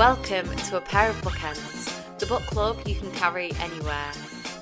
Welcome to A Pair of Bookends, the book club you can carry anywhere.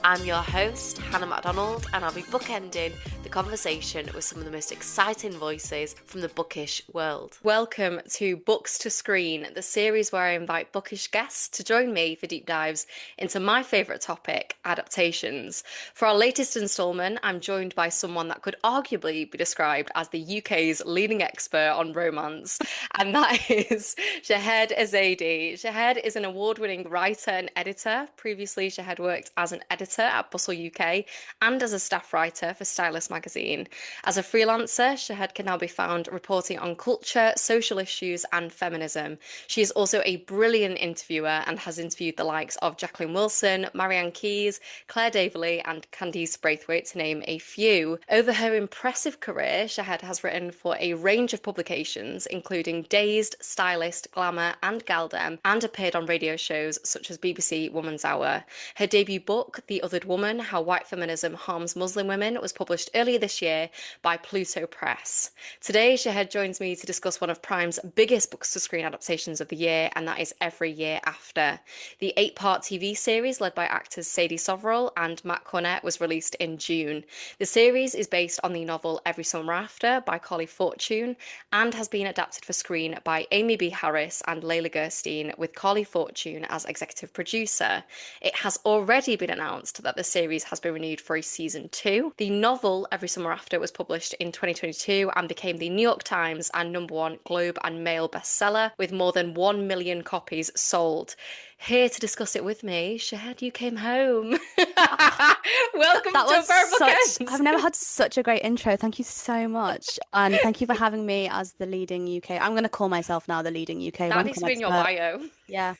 I'm your host, Hannah MacDonald, and I'll be bookending the conversation with some of the most exciting voices from the bookish world. Welcome to Books to Screen, the series where I invite bookish guests to join me for deep dives into my favourite topic, adaptations. For our latest instalment, I'm joined by someone that could arguably be described as the UK's leading expert on romance, and that is Shahed Ezaydi. Shahed is an award-winning writer and editor. Previously, Shahed worked as an editor at Bustle UK and as a staff writer for Stylist magazine. As a freelancer, Shahed can now be found reporting on culture, social issues and feminism. She is also a brilliant interviewer and has interviewed the likes of Jacqueline Wilson, Marianne Keyes, Claire Daverley and Candice Braithwaite, to name a few. Over her impressive career, Shahed has written for a range of publications including Dazed, Stylist, Glamour and Galdem, and appeared on radio shows such as BBC Woman's Hour. Her debut book, The Othered Woman, How White Feminism Harms Muslim Women, was published earlier this year by Pluto Press. Today, Shahed joins me to discuss one of Prime's biggest books-to-screen adaptations of the year, and that is Every Year After. The 8-part TV series, led by actors Sadie Soverell and Matt Cornett, was released in June. The series is based on the novel Every Summer After by Carly Fortune and has been adapted for screen by Amy B. Harris and Layla Gerstein, with Carly Fortune as executive producer. It has already been announced that the series has been renewed for a season 2. The novel Every Summer After was published in 2022 and became the New York Times and #1 Globe and Mail bestseller, with more than 1 million copies sold. Here to discuss it with me, Shahed, you came home. Welcome That to was A Pair of Bookends. I've never had such a great intro. Thank you so much. And thank you for having me as the leading UK. I'm going to call myself now the leading UK That needs to rom-com be in your expert. bio. Yeah.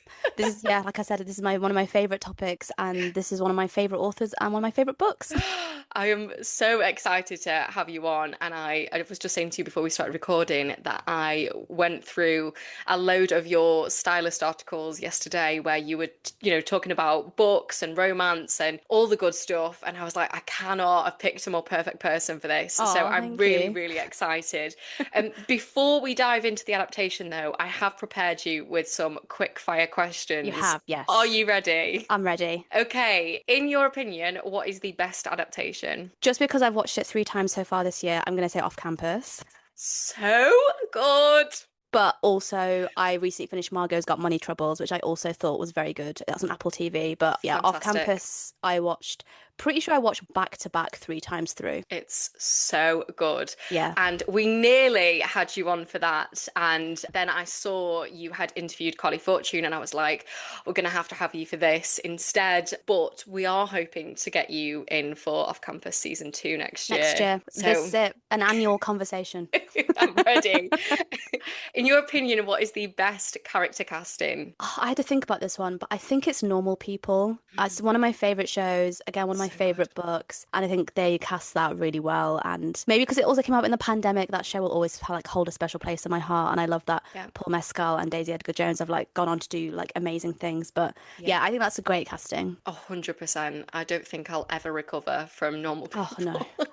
Like I said, this is one of my favorite topics, and this is one of my favorite authors and one of my favorite books. I am so excited to have you on, and I was just saying to you before we started recording that I went through a load of your stylist articles yesterday where you were, talking about books and romance and all the good stuff, and I was like, I cannot have picked a more perfect person for this. So Oh, I'm thank really, you. really excited. Before we dive into the adaptation, though, I have prepared you with some quick fire You questions. have, Are yes. you ready? I'm ready. Okay, in your opinion, what is the best adaptation? Just because I've watched it 3 times so far this year, I'm going to say Off Campus. So good. But also, I recently finished Margot's Got Money Troubles, which I also thought was very good. That's on Apple TV. But yeah, Off Fantastic. Campus, pretty sure I watched back to back 3 times through. It's so good. Yeah. And we nearly had you on for that. And then I saw you had interviewed Carly Fortune, and I was like, we're going to have you for this instead. But we are hoping to get you in for Off Campus season 2 next Next year. year. This So is it. An annual conversation. I'm ready. In your opinion, what is the best character casting? Oh, I had to think about this one, but I think it's Normal People. It's one of my favorite shows. Again, one of my So good. favorite books, and I think they cast that really well. And maybe because it also came out in the pandemic, that show will always hold a special place in my heart. And I love that Yeah. Paul Mescal and Daisy Edgar Jones have gone on to do amazing things. But Yeah. yeah, I think that's a great casting. 100%. I don't think I'll ever recover from Normal Oh no. People.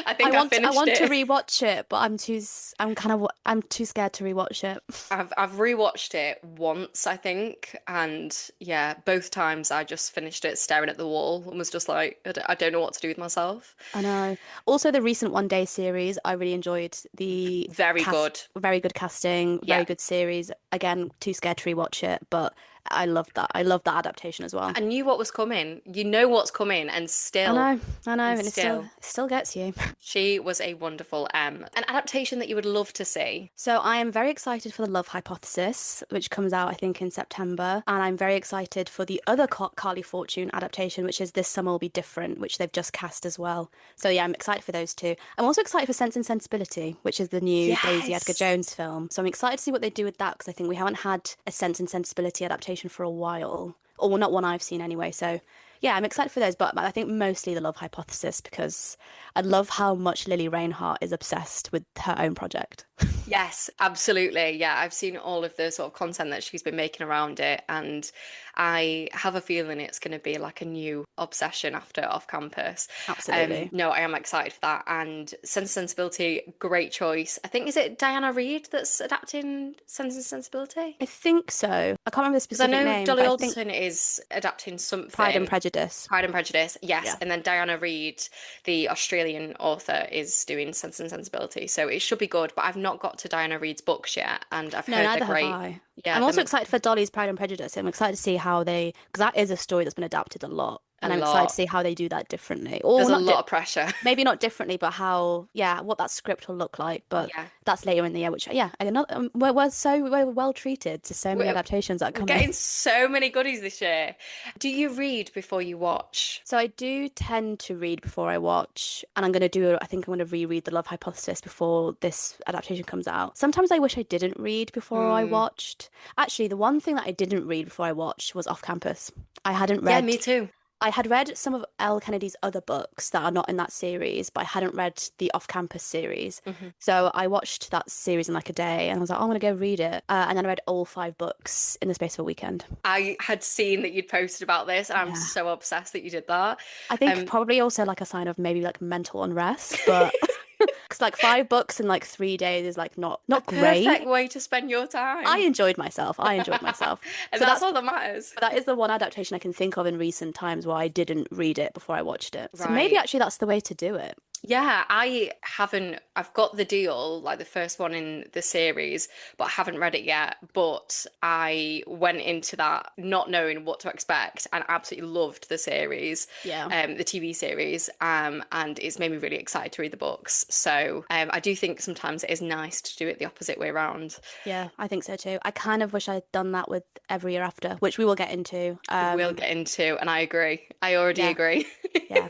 I think I I finished want to it. rewatch it, but I'm too scared to rewatch it. I've rewatched it once, I think, and yeah, both times I just finished it staring at the wall and was just like, I don't know what to do with myself. I know. Also, the recent One Day series, I really enjoyed the Very cast. good. Very good casting, Yeah. very good series. Again, too scared to rewatch it, but I loved that. I love that adaptation as well. I knew what was coming. You know what's coming, I know, and and still, it still gets you. she was a wonderful An adaptation that you would love to see. So I am very excited for the Love Hypothesis, which comes out, I think, in September. And I'm very excited for the other Carly Fortune adaptation, which is This Summer Will Be Different, which they've just cast as well. So yeah, I'm excited for those two. I'm also excited for Sense and Sensibility, which is the new Daisy Edgar Yes. Jones film. So I'm excited to see what they do with that, because I think we haven't had a Sense and Sensibility adaptation for a while. Or well, not one I've seen anyway. So yeah, I'm excited for those, but I think mostly the Love Hypothesis, because I love how much Lily Reinhart is obsessed with her own project. Yes, absolutely. Yeah, I've seen all of the sort of content that she's been making around it, and I have a feeling it's going to be like a new obsession after Off Campus. Absolutely. No, I am excited for that. And Sense and Sensibility, great choice. I think, is it Diana Reid that's adapting Sense and Sensibility? I think so. I can't remember the Because I specific know name, Dolly but I think Alderton is adapting Pride and something. Prejudice. Pride and Prejudice, yes. Yeah. And then Diana Reid, the Australian author, is doing Sense and Sensibility. So it should be good. But I've not got to Diana Reid's books yet, and I've No, heard they're neither have great. I. Yeah, I'm they're also meant excited for Dolly's Pride and Prejudice. I'm excited to see how they, because that is a story that's been adapted a lot, a and I'm excited to lot. see how they do that differently, There's or a not di lot of pressure. maybe not differently, but how, yeah, what that script will look like. But Yeah. that's later in the year, which, yeah, I don't know. We're well treated to so many We're, adaptations that are we're coming. getting so many goodies this year. Do you read before you watch? So I do tend to read before I watch, and I'm going to do, I think I'm going to reread The Love Hypothesis before this adaptation comes out. Sometimes I wish I didn't read before I Hmm. watched. Actually, the one thing that I didn't read before I watched was Off Campus. I hadn't Yeah, read me too. I had read some of Elle Kennedy's other books that are not in that series, but I hadn't read the Off Campus series. Hmm. So I watched that series in like a day and I was like, oh, I'm going to go read it. And then I read all five books in the space of a weekend. I had seen that you'd posted about this, and I'm Yeah. so obsessed that you did that. I think Um, probably also like a sign of maybe like mental unrest, but because like five books in like 3 days is like a not perfect great. way to spend your I time. enjoyed myself. I enjoyed myself. And So that's that's all that matters. But that is the one adaptation I can think of in recent times where I didn't read it before I watched it. So maybe Right. actually that's the way to do it. Yeah, I haven't. I've got the deal, like the first one in the series, but I haven't read it yet. But I went into that not knowing what to expect and absolutely loved the series, Yeah. the TV series, and it's made me really excited to read the books. So I do think sometimes it is nice to do it the opposite way around. Yeah, I think so too. I kind of wish I'd done that with Every Year After, which we will get into. We'll get into, and I agree. I already Yeah, agree. yeah.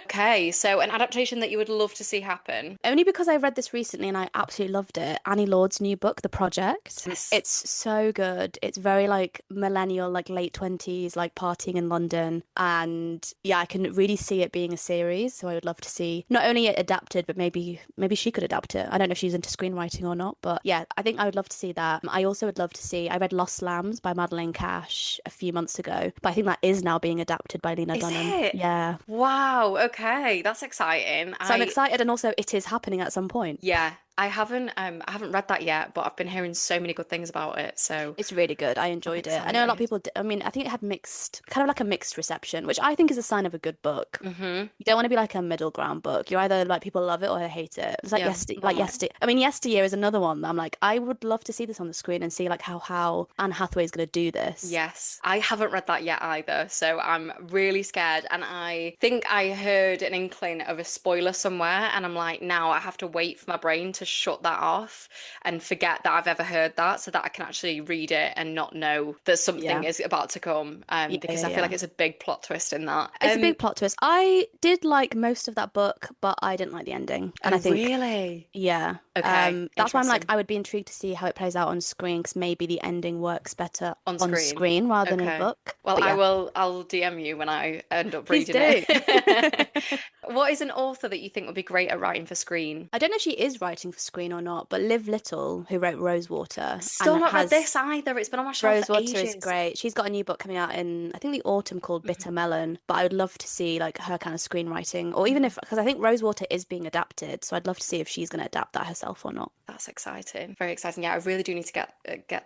Okay, so an adaptation that you would love to see happen. Only because I read this recently and I absolutely loved it. Annie Lord's new book, The Project. Yes. It's so good. It's very like millennial, like late 20s, like partying in London. And yeah, I can really see it being a series. So I would love to see not only it adapted, but maybe she could adapt it. I don't know if she's into screenwriting or not, but yeah, I think I would love to see that. I also would love to see, I read Lost Lambs by Madeleine Cash a few months ago, but I think that is now being adapted by Lena Is Dunham. it? Yeah. Wow, okay, that's exciting. So I'm excited and also it is happening at some point. Yeah, I haven't read that yet, but I've been hearing so many good things about it, so It's really good. I I'm enjoyed it. I know a lot of excited. people, I mean, I think it had mixed, kind of like a mixed reception, which I think is a sign of a good book. Hmm. You don't want to be like a middle ground book. You either like people love it or they hate it. It's Yeah, not like I mean, Yesteryear is another one that I'm like, I would love to see this on the screen and see like how Anne Hathaway is going to do this. yes, I haven't read that yet either, so I'm really scared. And I think I heard an inkling of a spoiler somewhere, and I'm like, now I have to wait for my brain to shut that off and forget that I've ever heard that so that I can actually read it and not know that something Yeah. is about to come. Yeah, Because yeah, I feel like yeah. it's a big plot twist in that. It's a big plot twist. I did like most of that book, but I didn't like the ending. And Oh, I think really? yeah. Okay, That's why I'm like, interesting. I would be intrigued to see how it plays out on screen because maybe the ending works better On on screen. screen rather than in a Okay. book. Well, But yeah, I'll DM you when I end up please reading do. it. What is an author that you think would be great at writing for screen? I don't know if she is writing for screen or not, but Liv Little, who wrote Rosewater and Still not read this has either. It's been on my shelf for Rosewater is ages. great. She's got a new book coming out in, I think, the autumn called Mhm, Bitter Melon. But I would love to see like her kind of screenwriting, or even mhm. if, because I think Rosewater is being adapted, so I'd love to see if she's going to adapt that herself or not. That's exciting. Very exciting. Yeah, I really do need to get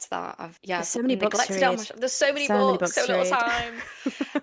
to that. There's I've so many books to neglected it on read. my shelf. There's so many So many books, so books to little read.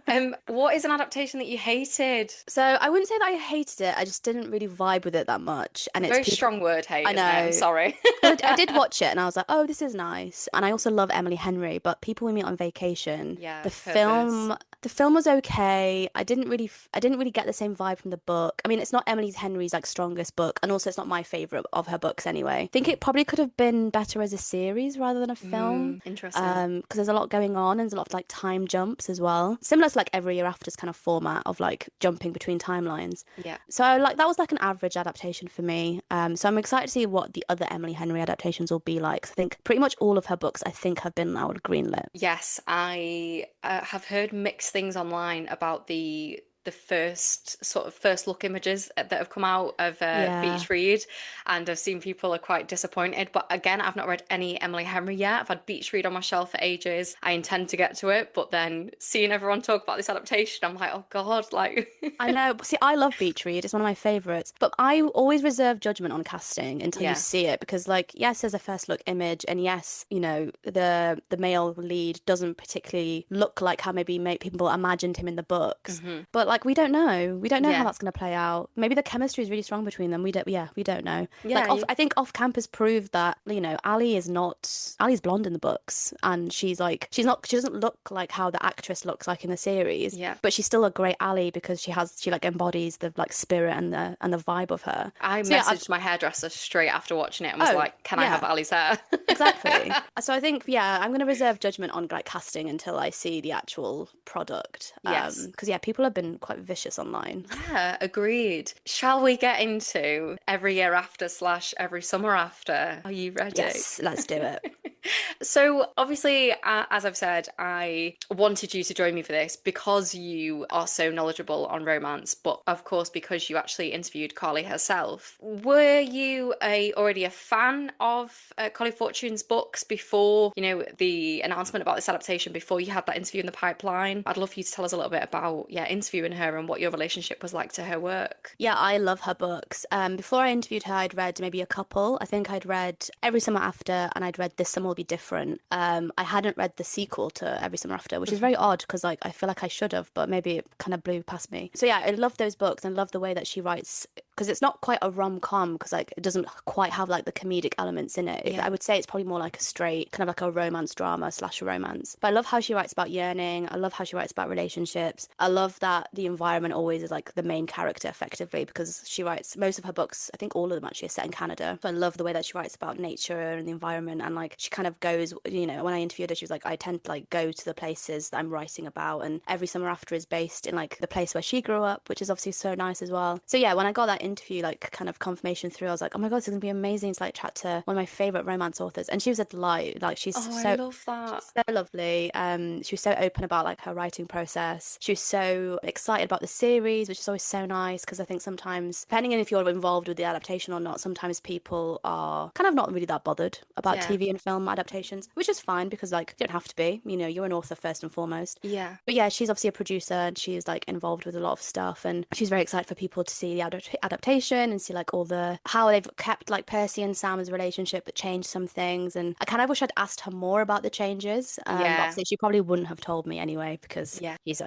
time. What is an adaptation that you hated? So I wouldn't say that I hated it. I just didn't really vibe with it that much. It's And a it's very people. strong word, hate, I isn't it? I'm know. sorry. 'Cause I did watch it and I was like, oh, this is nice. And I also love Emily Henry, but People We Meet on Vacation, Yeah, the I've heard this. film was okay. I didn't really get the same vibe from the book. I mean, it's not Emily Henry's like strongest book, and also it's not my favorite of her books anyway. I think it probably could have been better as a series rather than a film. Interesting. Because there's a lot going on and there's a lot of like time jumps as well. Similar to like Every Year After's kind of format of like jumping between timelines. Yeah. So like that was like an average adaptation for me. So I'm excited to see what the other Emily Henry adaptations will be like. I think pretty much all of her books I think have been now greenlit. Yes, I have heard mixed things online about the the first look images that have come out of Yeah. Beach Read, and I've seen people are quite disappointed. But again, I've not read any Emily Henry yet. I've had Beach Read on my shelf for ages. I intend to get to it, but then seeing everyone talk about this adaptation, I'm like, oh God, like I know. See, I love Beach Read. It's one of my favorites. But I always reserve judgment on casting until you yeah. see it because, like, yes, there's a first look image, and yes, the male lead doesn't particularly look like how maybe people imagined him in the books. Hmm. But like, we don't know. We don't know how Yeah. that's going to play out. Maybe the chemistry is really strong between them. We don't. Yeah, we don't know. Like, Yeah. I think off campus proved that Ali is not. Ali's blonde in the books, and she's not. She doesn't look like how the actress looks like in the series, Yeah. but she's still a great Ali because she like embodies the like spirit and the vibe of her. I So yeah, messaged my hairdresser straight after watching it and was oh like, "Can I have yeah, Ali's hair?" exactly. So I think yeah, I'm gonna reserve judgment on like casting until I see the actual product. Yes. Because yeah, people have been quite vicious online. Yeah, agreed. Shall we get into every year after slash every summer after? Are you ready? Yes, let's do it. So, obviously, as I've said, I wanted you to join me for this because you are so knowledgeable on romance, but of course, because you actually interviewed Carly herself. Were you already a fan of Carly Fortune's books before, the announcement about this adaptation, before you had that interview in the pipeline? I'd love for you to tell us a little bit about, yeah, interviewing her and what your relationship was like to her work. Yeah, I love her books. Before I interviewed her, I'd read maybe a couple. I think I'd read Every Summer After and I'd read This Summer Will Be Different. I hadn't read the sequel to Every Summer After, which is very odd because like I feel like I should have, but maybe it kind of blew past me. So yeah, I love those books and love the way that she writes because it's not quite a rom-com because like it doesn't quite have like the comedic elements in it. Yeah. I would say it's probably more like a straight kind of like a romance drama slash romance. But I love how she writes about yearning. I love how she writes about relationships. I love that the environment always is like the main character effectively because she writes most of her books, I think all of them actually are set in Canada. So I love the way that she writes about nature and the environment and like she kind of goes, when I interviewed her, she was like, I tend to like go to the places that I'm writing about and Every Summer After is based in like the place where she grew up, which is obviously so nice as well. So yeah, when I got that interview, like kind of confirmation through, I was like, oh my God, this is gonna be amazing to like chat to one of my favorite romance authors. And she was a delight. Like Oh, I love that. she's so lovely. She was so open about like her writing process. She was so excited about the series, which is always so nice because I think sometimes, depending on if you're involved with the adaptation or not, sometimes people are kind of not really that bothered about Yeah. TV and film adaptations, which is fine because like you don't have to be. You're an author first and foremost. Yeah. But yeah, she's obviously a producer and she's like involved with a lot of stuff and she's very excited for people to see the adaptation and see like all the how they've kept like Percy and Sam's relationship but changed some things. And I kind of wish I'd asked her more about the changes. But Yeah. obviously she probably wouldn't have told me anyway because Yeah. she's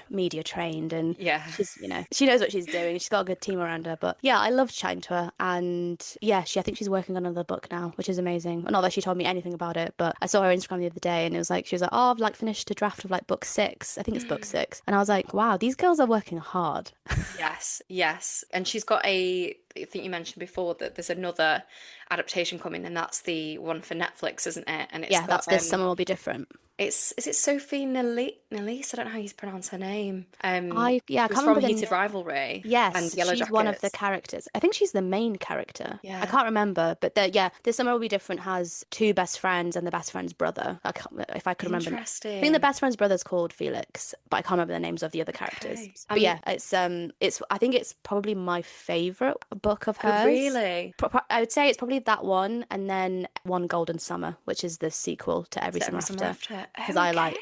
media trained and Yeah. she's she knows what she's doing. She's got a good team around her. But yeah, I loved chatting to her and yeah, I think she's working on another book now, which is amazing. Not that she told me anything about it, but I saw her Instagram the other day and it was like she was like, oh, I've like finished a draft of like book 6. I think it's book 6. And I was like, wow, these girls are working hard. Yes, yes. And she's got I think you mentioned before that there's another adaptation coming, and that's the one for Netflix, isn't it? And it's Yeah, got that's This Summer Will Be Different. is it Sophie Nalise? I don't know how you pronounce her name. I She was can't from remember the Heated name. Rivalry and Yes, Yellow she's one of the Jackets. characters. I think she's the main character. I Yeah. can't remember, but yeah, This Summer Will Be Different has two best friends and the best friend's brother. I can't, if I could remember. I think the Interesting. best friend's brother's called Felix, but I can't remember the names of the other characters. Okay. But yeah, it's I think it's probably my favorite book of Oh, hers. really? I would say it's probably that one, and then One Golden Summer, which is the sequel to Every To Summer Every Summer After. After. Because Okay.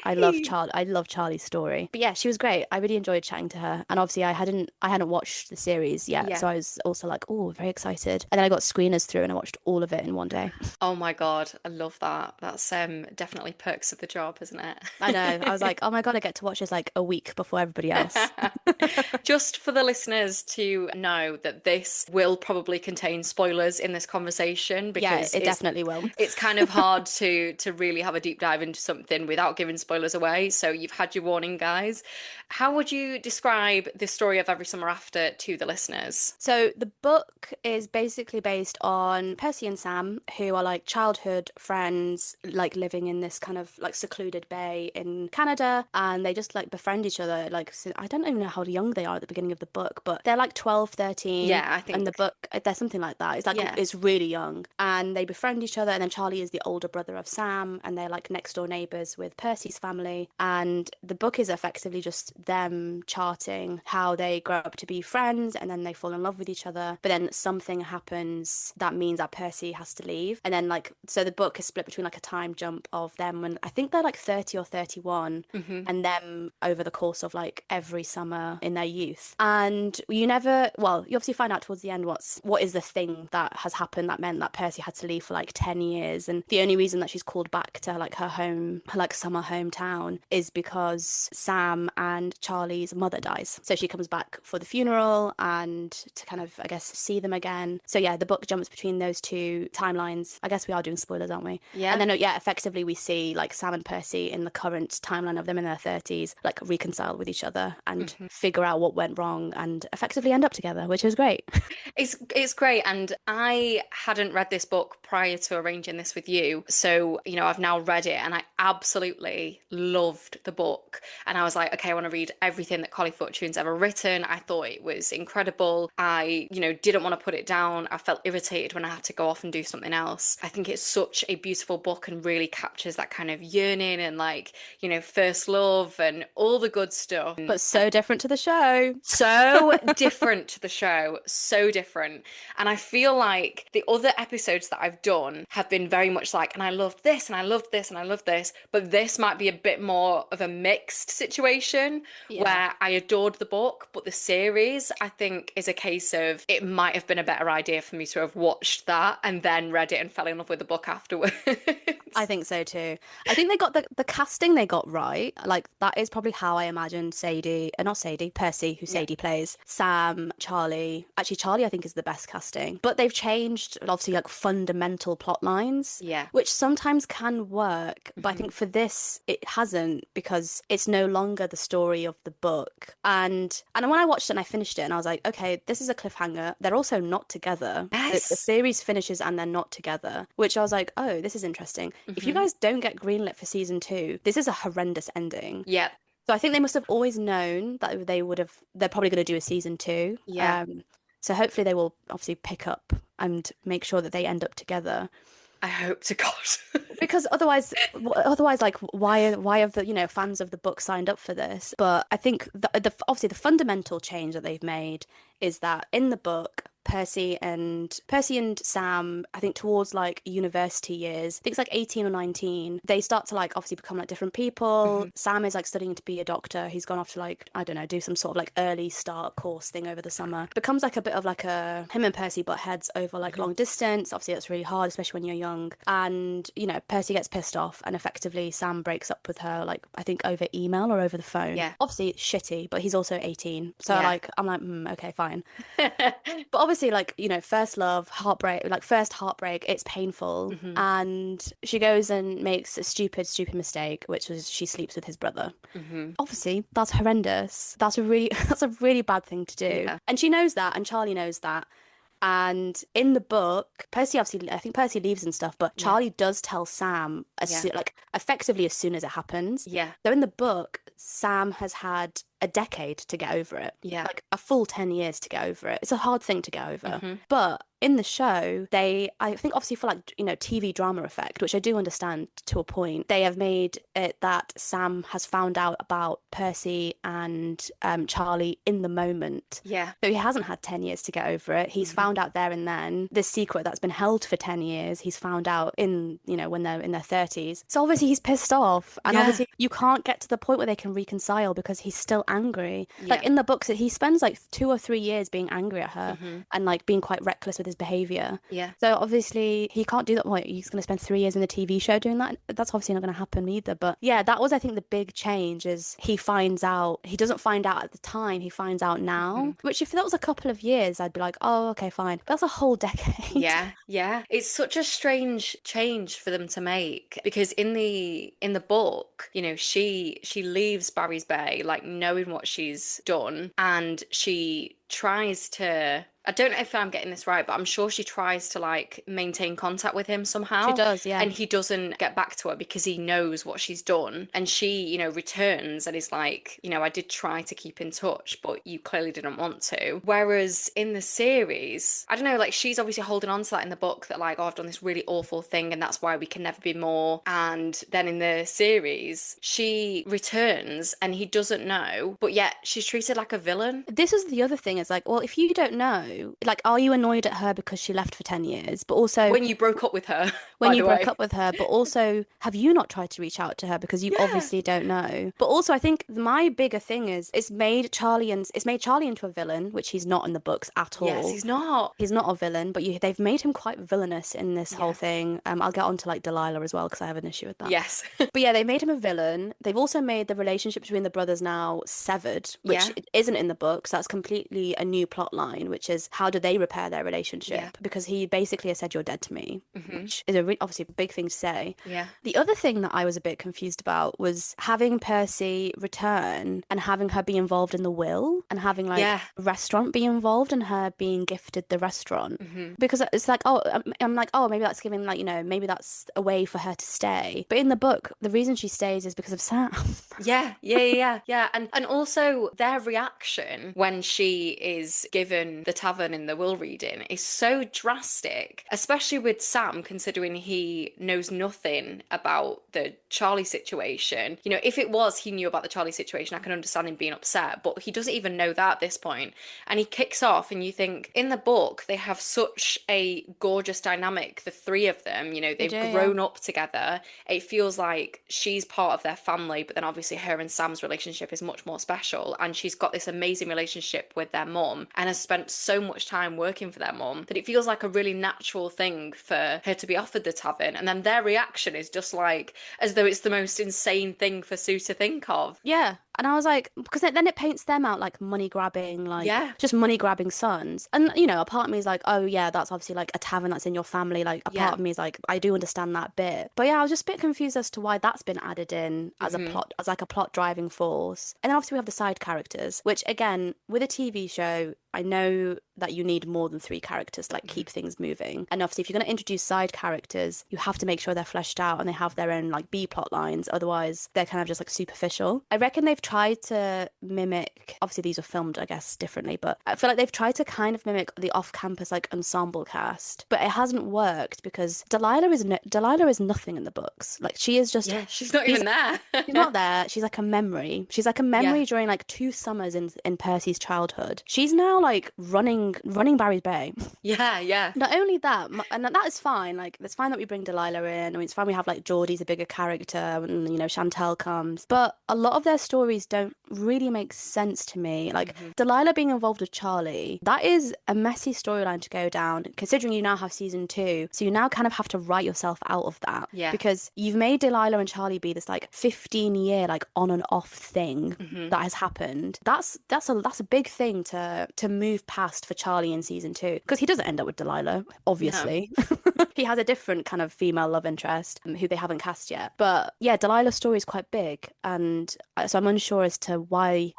I love Charlie's story. But yeah, she was great. I really enjoyed chatting to her. And obviously I hadn't watched the series yet, Yeah. so I was also like, oh, very excited. And then I got screeners through and I watched all of it in one day. Oh my God, I love that. That's definitely perks of the job, isn't I know. I was it? like, oh my God, I get to watch this like a week before everybody else. Just for the listeners to know that this will probably contain spoilers in this conversation Yeah, because it definitely will. it's kind of hard to really have a deep dive into something without giving spoilers away. So you've had your warning, guys. How would you describe the story of Every Summer After to the listeners? So the book is basically based on Percy and Sam, who are like childhood friends, like living in this kind of like secluded bay in Canada, and they just like befriend each other. Like I don't even know how young they are at the beginning of the book, but they're like 12, 13. Yeah, I And the think, book, there's something like that. It's like yeah. it's really young, and they befriend each other. And then Charlie is the older brother of Sam, and they're like next door neighbors. is with Percy's family. And the book is effectively just them charting how they grow up to be friends and then they fall in love with each other. But then something happens that means that Percy has to leave. And then, like, so the book is split between like a time jump of them when I think they're like 30 or 31 and them over the course of like every summer in their youth. And you never, well, you obviously find out towards the end what is the thing that has happened that meant that Percy had to leave for like 10 years. And the only reason that she's called back to like her home, her like summer hometown, is because Sam and Charlie's mother dies. So she comes back for the funeral and to kind of, I guess, see them again. So yeah, the book jumps between those two timelines. I guess we are doing spoilers, aren't we? Yeah. And then yeah, effectively we see like Sam and Percy in the current timeline of them in their 30s, like reconcile with each other and figure out what went wrong and effectively end up together, which is great. It's great, and I hadn't read this book prior to arranging this with you. So, I've now read it and I absolutely loved the book. And I was like, okay, I want to read everything that Collie Fortune's ever written. I thought it was incredible. I, didn't want to put it down. I felt irritated when I had to go off and do something else. I think it's such a beautiful book and really captures that kind of yearning and like, first love and all the good stuff. But so different to the show. So different to the show, so different. And I feel like the other episodes that I've done have been very much like, and I loved this, and I loved this, and I loved this, but this might be a bit more of a mixed situation where I adored the book, but the series, I think, is a case of it might have been a better idea for me to have watched that and then read it and fell in love with the book afterwards. I think so too. I think they got the casting they got right. Like that is probably how I imagined Sadie, not Sadie, Percy, who Sadie plays, Sam, Charlie. Actually, Charlie I think is the best casting. But they've changed obviously like fundamental plot lines, Yeah. which sometimes can work. But I think for this it hasn't because it's no longer the story of the book. And when I watched it and I finished it and I was like, okay, this is a cliffhanger. They're also not together. The Yes. series finishes and they're not together, which I was like, oh, this is interesting. If you guys don't get greenlit for season 2, this is a horrendous ending. Yeah. So I think they must have always known that they're probably going to do a season 2. Yeah. So hopefully they will obviously pick up and make sure that they end up together. I hope to God. Because otherwise, like, why have the fans of the book signed up for this? But I think obviously the fundamental change that they've made is that in the book, Percy and Sam, I think towards like university years, I think it's like 18 or 19, they start to like obviously become like different people. Sam is like studying to be a doctor. He's gone off to like, I don't know, do some sort of like early start course thing over the summer. Becomes like a bit of like him and Percy butt heads over like long distance. Obviously that's really hard, especially when you're young. And, Percy gets pissed off and effectively Sam breaks up with her, like I think over email or over the phone. Yeah. Obviously it's shitty, but he's also 18. So Yeah. like, I'm like, okay, fine. But obviously, like, first love, heartbreak, like first heartbreak, it's painful. And she goes and makes a stupid mistake, which was she sleeps with his brother. Obviously, that's horrendous. That's a really bad thing to do. Yeah. And she knows that, and Charlie knows that. And in the book, Percy obviously, I think Percy leaves and stuff, but Charlie does tell Sam like effectively as soon as it happens. Yeah. So in the book, Sam has had a decade to get over it. Yeah. Like a full 10 years to get over it. It's a hard thing to get over. But in the show, I think obviously for like, TV drama effect, which I do understand to a point, they have made it that Sam has found out about Percy and Charlie in the moment. Yeah. So he hasn't had 10 years to get over it. He's found out there and then. This secret that's been held for 10 years, he's found out in, when they're in their 30s. So obviously he's pissed off. And obviously you can't get to the point where they can reconcile because he's still angry. Like in the books, he spends like 2 or 3 years being angry at her and like being quite reckless with his behavior. Yeah. So obviously he can't do that. What, he's going to spend 3 years in the TV show doing that? That's obviously not going to happen either. But yeah, that was, I think, the big change is he doesn't find out at the time, he finds out now, which if that was a couple of years, I'd be like, oh, okay, fine. But that's a whole decade. Yeah, yeah. It's such a strange change for them to make because in the book, she leaves Barry's Bay like knowing what she's done and she tries to I don't know if I'm getting this right, but I'm sure she tries to like maintain contact with him She somehow, does, yeah. and he doesn't get back to her because he knows what she's done. And she, returns and is like, I did try to keep in touch, but you clearly didn't want to. Whereas in the series, I don't know, like she's obviously holding on to that in the book that like, oh, I've done this really awful thing and that's why we can never be more. And then in the series, she returns and he doesn't know, but yet she's treated like a villain. This is the other thing. It's like, well, if you don't know, like, are you annoyed at her because she left for 10 years? But also, When you broke up with her, when by you the broke way. up with her, but also, have you not tried to reach out to her because you Yeah. obviously don't know? But also, I think my bigger thing is it's made Charlie into a villain, which he's not in the books at Yes, all. he's not. He's not a villain, but they've made him quite villainous in this whole Yeah. thing. I'll get onto like Delilah as well because I have an issue with that. Yes. But yeah, they made him a villain. They've also made the relationship between the brothers now severed, which Yeah. isn't in the books. That's completely a new plot line, which is how do they repair their Yeah. relationship? Because he basically has said, "You're dead to me," Hmm. which is obviously a big thing to say. Yeah. The other thing that I was a bit confused about was having Percy return and having her be involved in the will and having like Yeah. a restaurant be involved and her being gifted the restaurant. Hmm. Because it's like, oh, I'm like, oh, maybe that's giving, like, maybe that's a way for her to stay. But in the book, the reason she stays is because of Sam. Yeah, yeah, yeah, yeah, yeah. And also their reaction when she is given the tavern in the will reading is so drastic, especially with Sam, considering he knows nothing about the Charlie situation. If it was he knew about the Charlie situation, I can understand him being upset, but he doesn't even know that at this point. And he kicks off, and you think in the book they have such a gorgeous dynamic, the three of them, They do, they've yeah. grown up together. It feels like she's part of their family, but then obviously her and Sam's relationship is much more special. And she's got this amazing relationship with their mum and has spent so much time working for their mum that it feels like a really natural thing for her to be offered the tavern. And then their reaction is just like, as though it's the most insane thing for Sue to think of. Yeah. And I was like, because then it paints them out like money grabbing, like Yeah, just money grabbing sons. And, a part of me is like, oh, yeah, that's obviously like a tavern that's in your family. Like, a part yeah. of me is like, I do understand that bit. But yeah, I was just a bit confused as to why that's been added in as a Hmm. plot, as like a plot driving force. And then obviously we have the side characters, which again, with a TV show, I know that you need more than three characters to like keep things moving. And obviously, if you're going to introduce side characters, you have to make sure they're fleshed out and they have their own like B plot lines. Otherwise, they're kind of just like superficial. I reckon they've tried to mimic, obviously, these are filmed, I guess, differently, but I feel like they've tried to kind of mimic the off campus like ensemble cast, but it hasn't worked because Delilah is nothing in the books. Like, she is just, Yeah, she's not she's even there. She's not there. She's like a memory. She's like a Yeah, memory during like 2 summers in Percy's childhood. She's now like running Barry's Bay. yeah, yeah. Not only that, and that is fine. Like, it's fine that we bring Delilah in. I mean, it's fine we have like Geordie's a bigger character, and Chantel comes. But a lot of their stories don't really make sense to me. Like, Hmm. Delilah being involved with Charlie, that is a messy storyline to go down. Considering you now have season 2, so you now kind of have to write yourself out of that Yeah. because you've made Delilah and Charlie be this like 15-year like on and off thing Hmm. that has happened. That's a big thing to move past for Charlie in season 2 because he doesn't end up with Delilah, No. obviously. He has a different kind of female love interest who they haven't cast yet. But yeah, Delilah's story is quite big, and so I'm unsure as to why.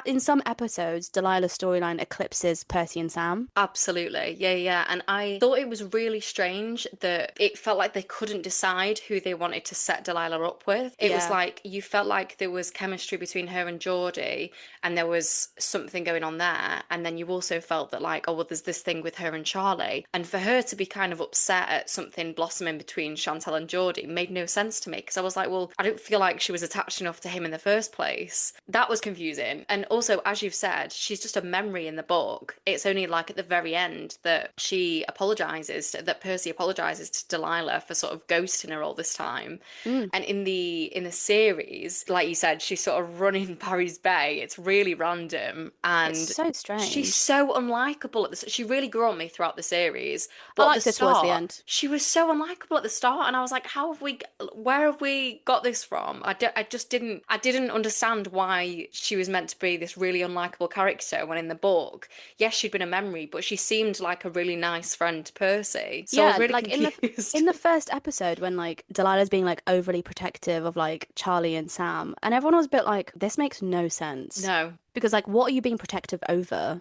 In some episodes, Delilah's storyline eclipses Percy and Sam. Absolutely. Yeah, yeah. And I thought it was really strange that it felt like they couldn't decide who they wanted to set Delilah up with. It was Yeah. like you felt like there was chemistry between her and Geordie and there was something going on there. And then you also felt that like, oh, well, there's this thing with her and Charlie. And for her to be kind of upset at something blossoming between Chantal and Geordie made no sense to me because I was like, well, I don't feel like she was attached enough to him in the first place. That was confusing. And also, as you've said, she's just a memory in the book. It's only like at the very end that that Percy apologizes to Delilah for sort of ghosting her all this time. Mm. And in the series, like you said, she's sort of running Barry's Bay. It's really random It's and so she's strange. so unlikable at the. She really grew on me throughout the series, I but at the liked her towards the start, end. she was so unlikable at the start, and I was like, "How have we? Where have we got this from?" I just didn't. I didn't understand why she was meant to be this really unlikable character when in the book, yes, she'd been a memory, but she seemed like a really nice friend to Percy. So I was Yeah, really like confused. in the first episode when like Delilah's being like overly protective of like Charlie and Sam, and everyone was a bit like, this makes no sense. No. Because like what are you being protective over?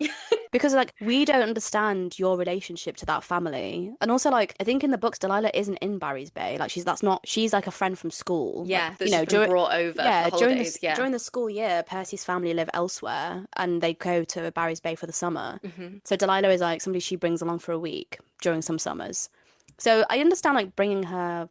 Because like we don't understand your relationship to that family. And also like I think in the books Delilah isn't in Barry's Bay. Like she's like a friend from school. Like, Yeah, that's just been during brought over for the holidays. Yeah. during the school year, Percy's family live elsewhere and they go to Barry's Bay for the summer. Hmm. So Delilah is like somebody she brings along for a week during some summers. So I understand like bringing her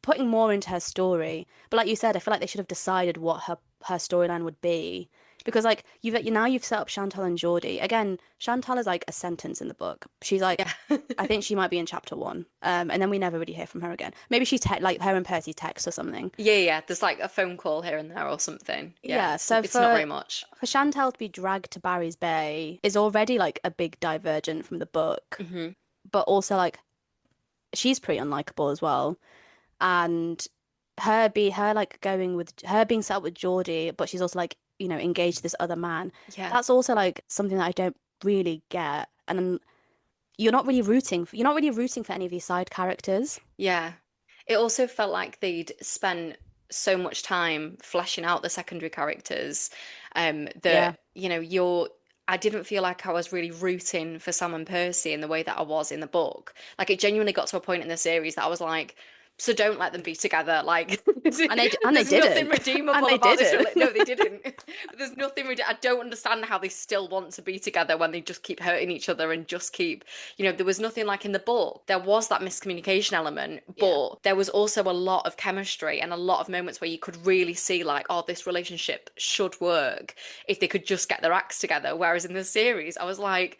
putting more into her story. But like you said, I feel like they should have decided what her storyline would be. Because like you've set up Chantal and Geordie. Again, Chantal is like a sentence in the book. She's like Yeah. I think she might be in chapter one. And then we never really hear from her again. Maybe like her and Percy text or something. Yeah, yeah. There's like a phone call here and there or something. Yeah, Yeah, so it's not very much. for Chantal to be dragged to Barry's Bay is already like a big divergent from the book. Hmm. But also like she's pretty unlikable as well. And her like going with her being set up with Geordie, but she's also like, engaged to this other man. Yeah. That's also like something that I don't really get. And you're not really rooting for any of these side characters. Yeah. It also felt like they'd spent so much time fleshing out the secondary characters, Yeah. that, I didn't feel like I was really rooting for Sam and Percy in the way that I was in the book. Like it genuinely got to a point in the series that I was like, so don't let them be together. Like And they there's nothing didn't. And redeemable they about this. didn't. No, they didn't. There's nothing. I don't understand how they still want to be together when they just keep hurting each other and just keep. There was nothing like in the book. There was that miscommunication element, Yeah. but there was also a lot of chemistry and a lot of moments where you could really see like, oh, this relationship should work if they could just get their acts together. Whereas in the series, I was like.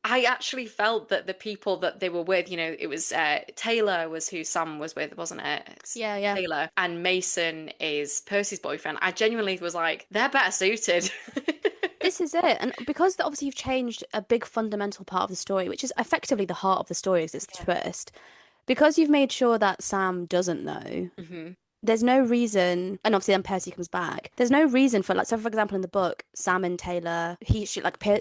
I actually felt that the people that they were with, it was Taylor was who Sam was with, wasn't it? It's Yeah, yeah. Taylor and Mason is Percy's boyfriend. I genuinely was like, they're better suited. This is it. And because obviously you've changed a big fundamental part of the story, which is effectively the heart of the story, is its Yeah. twist. Because you've made sure that Sam doesn't know, Hmm. there's no reason, and obviously then Percy comes back. There's no reason for like, so for example, in the book, Sam and Taylor,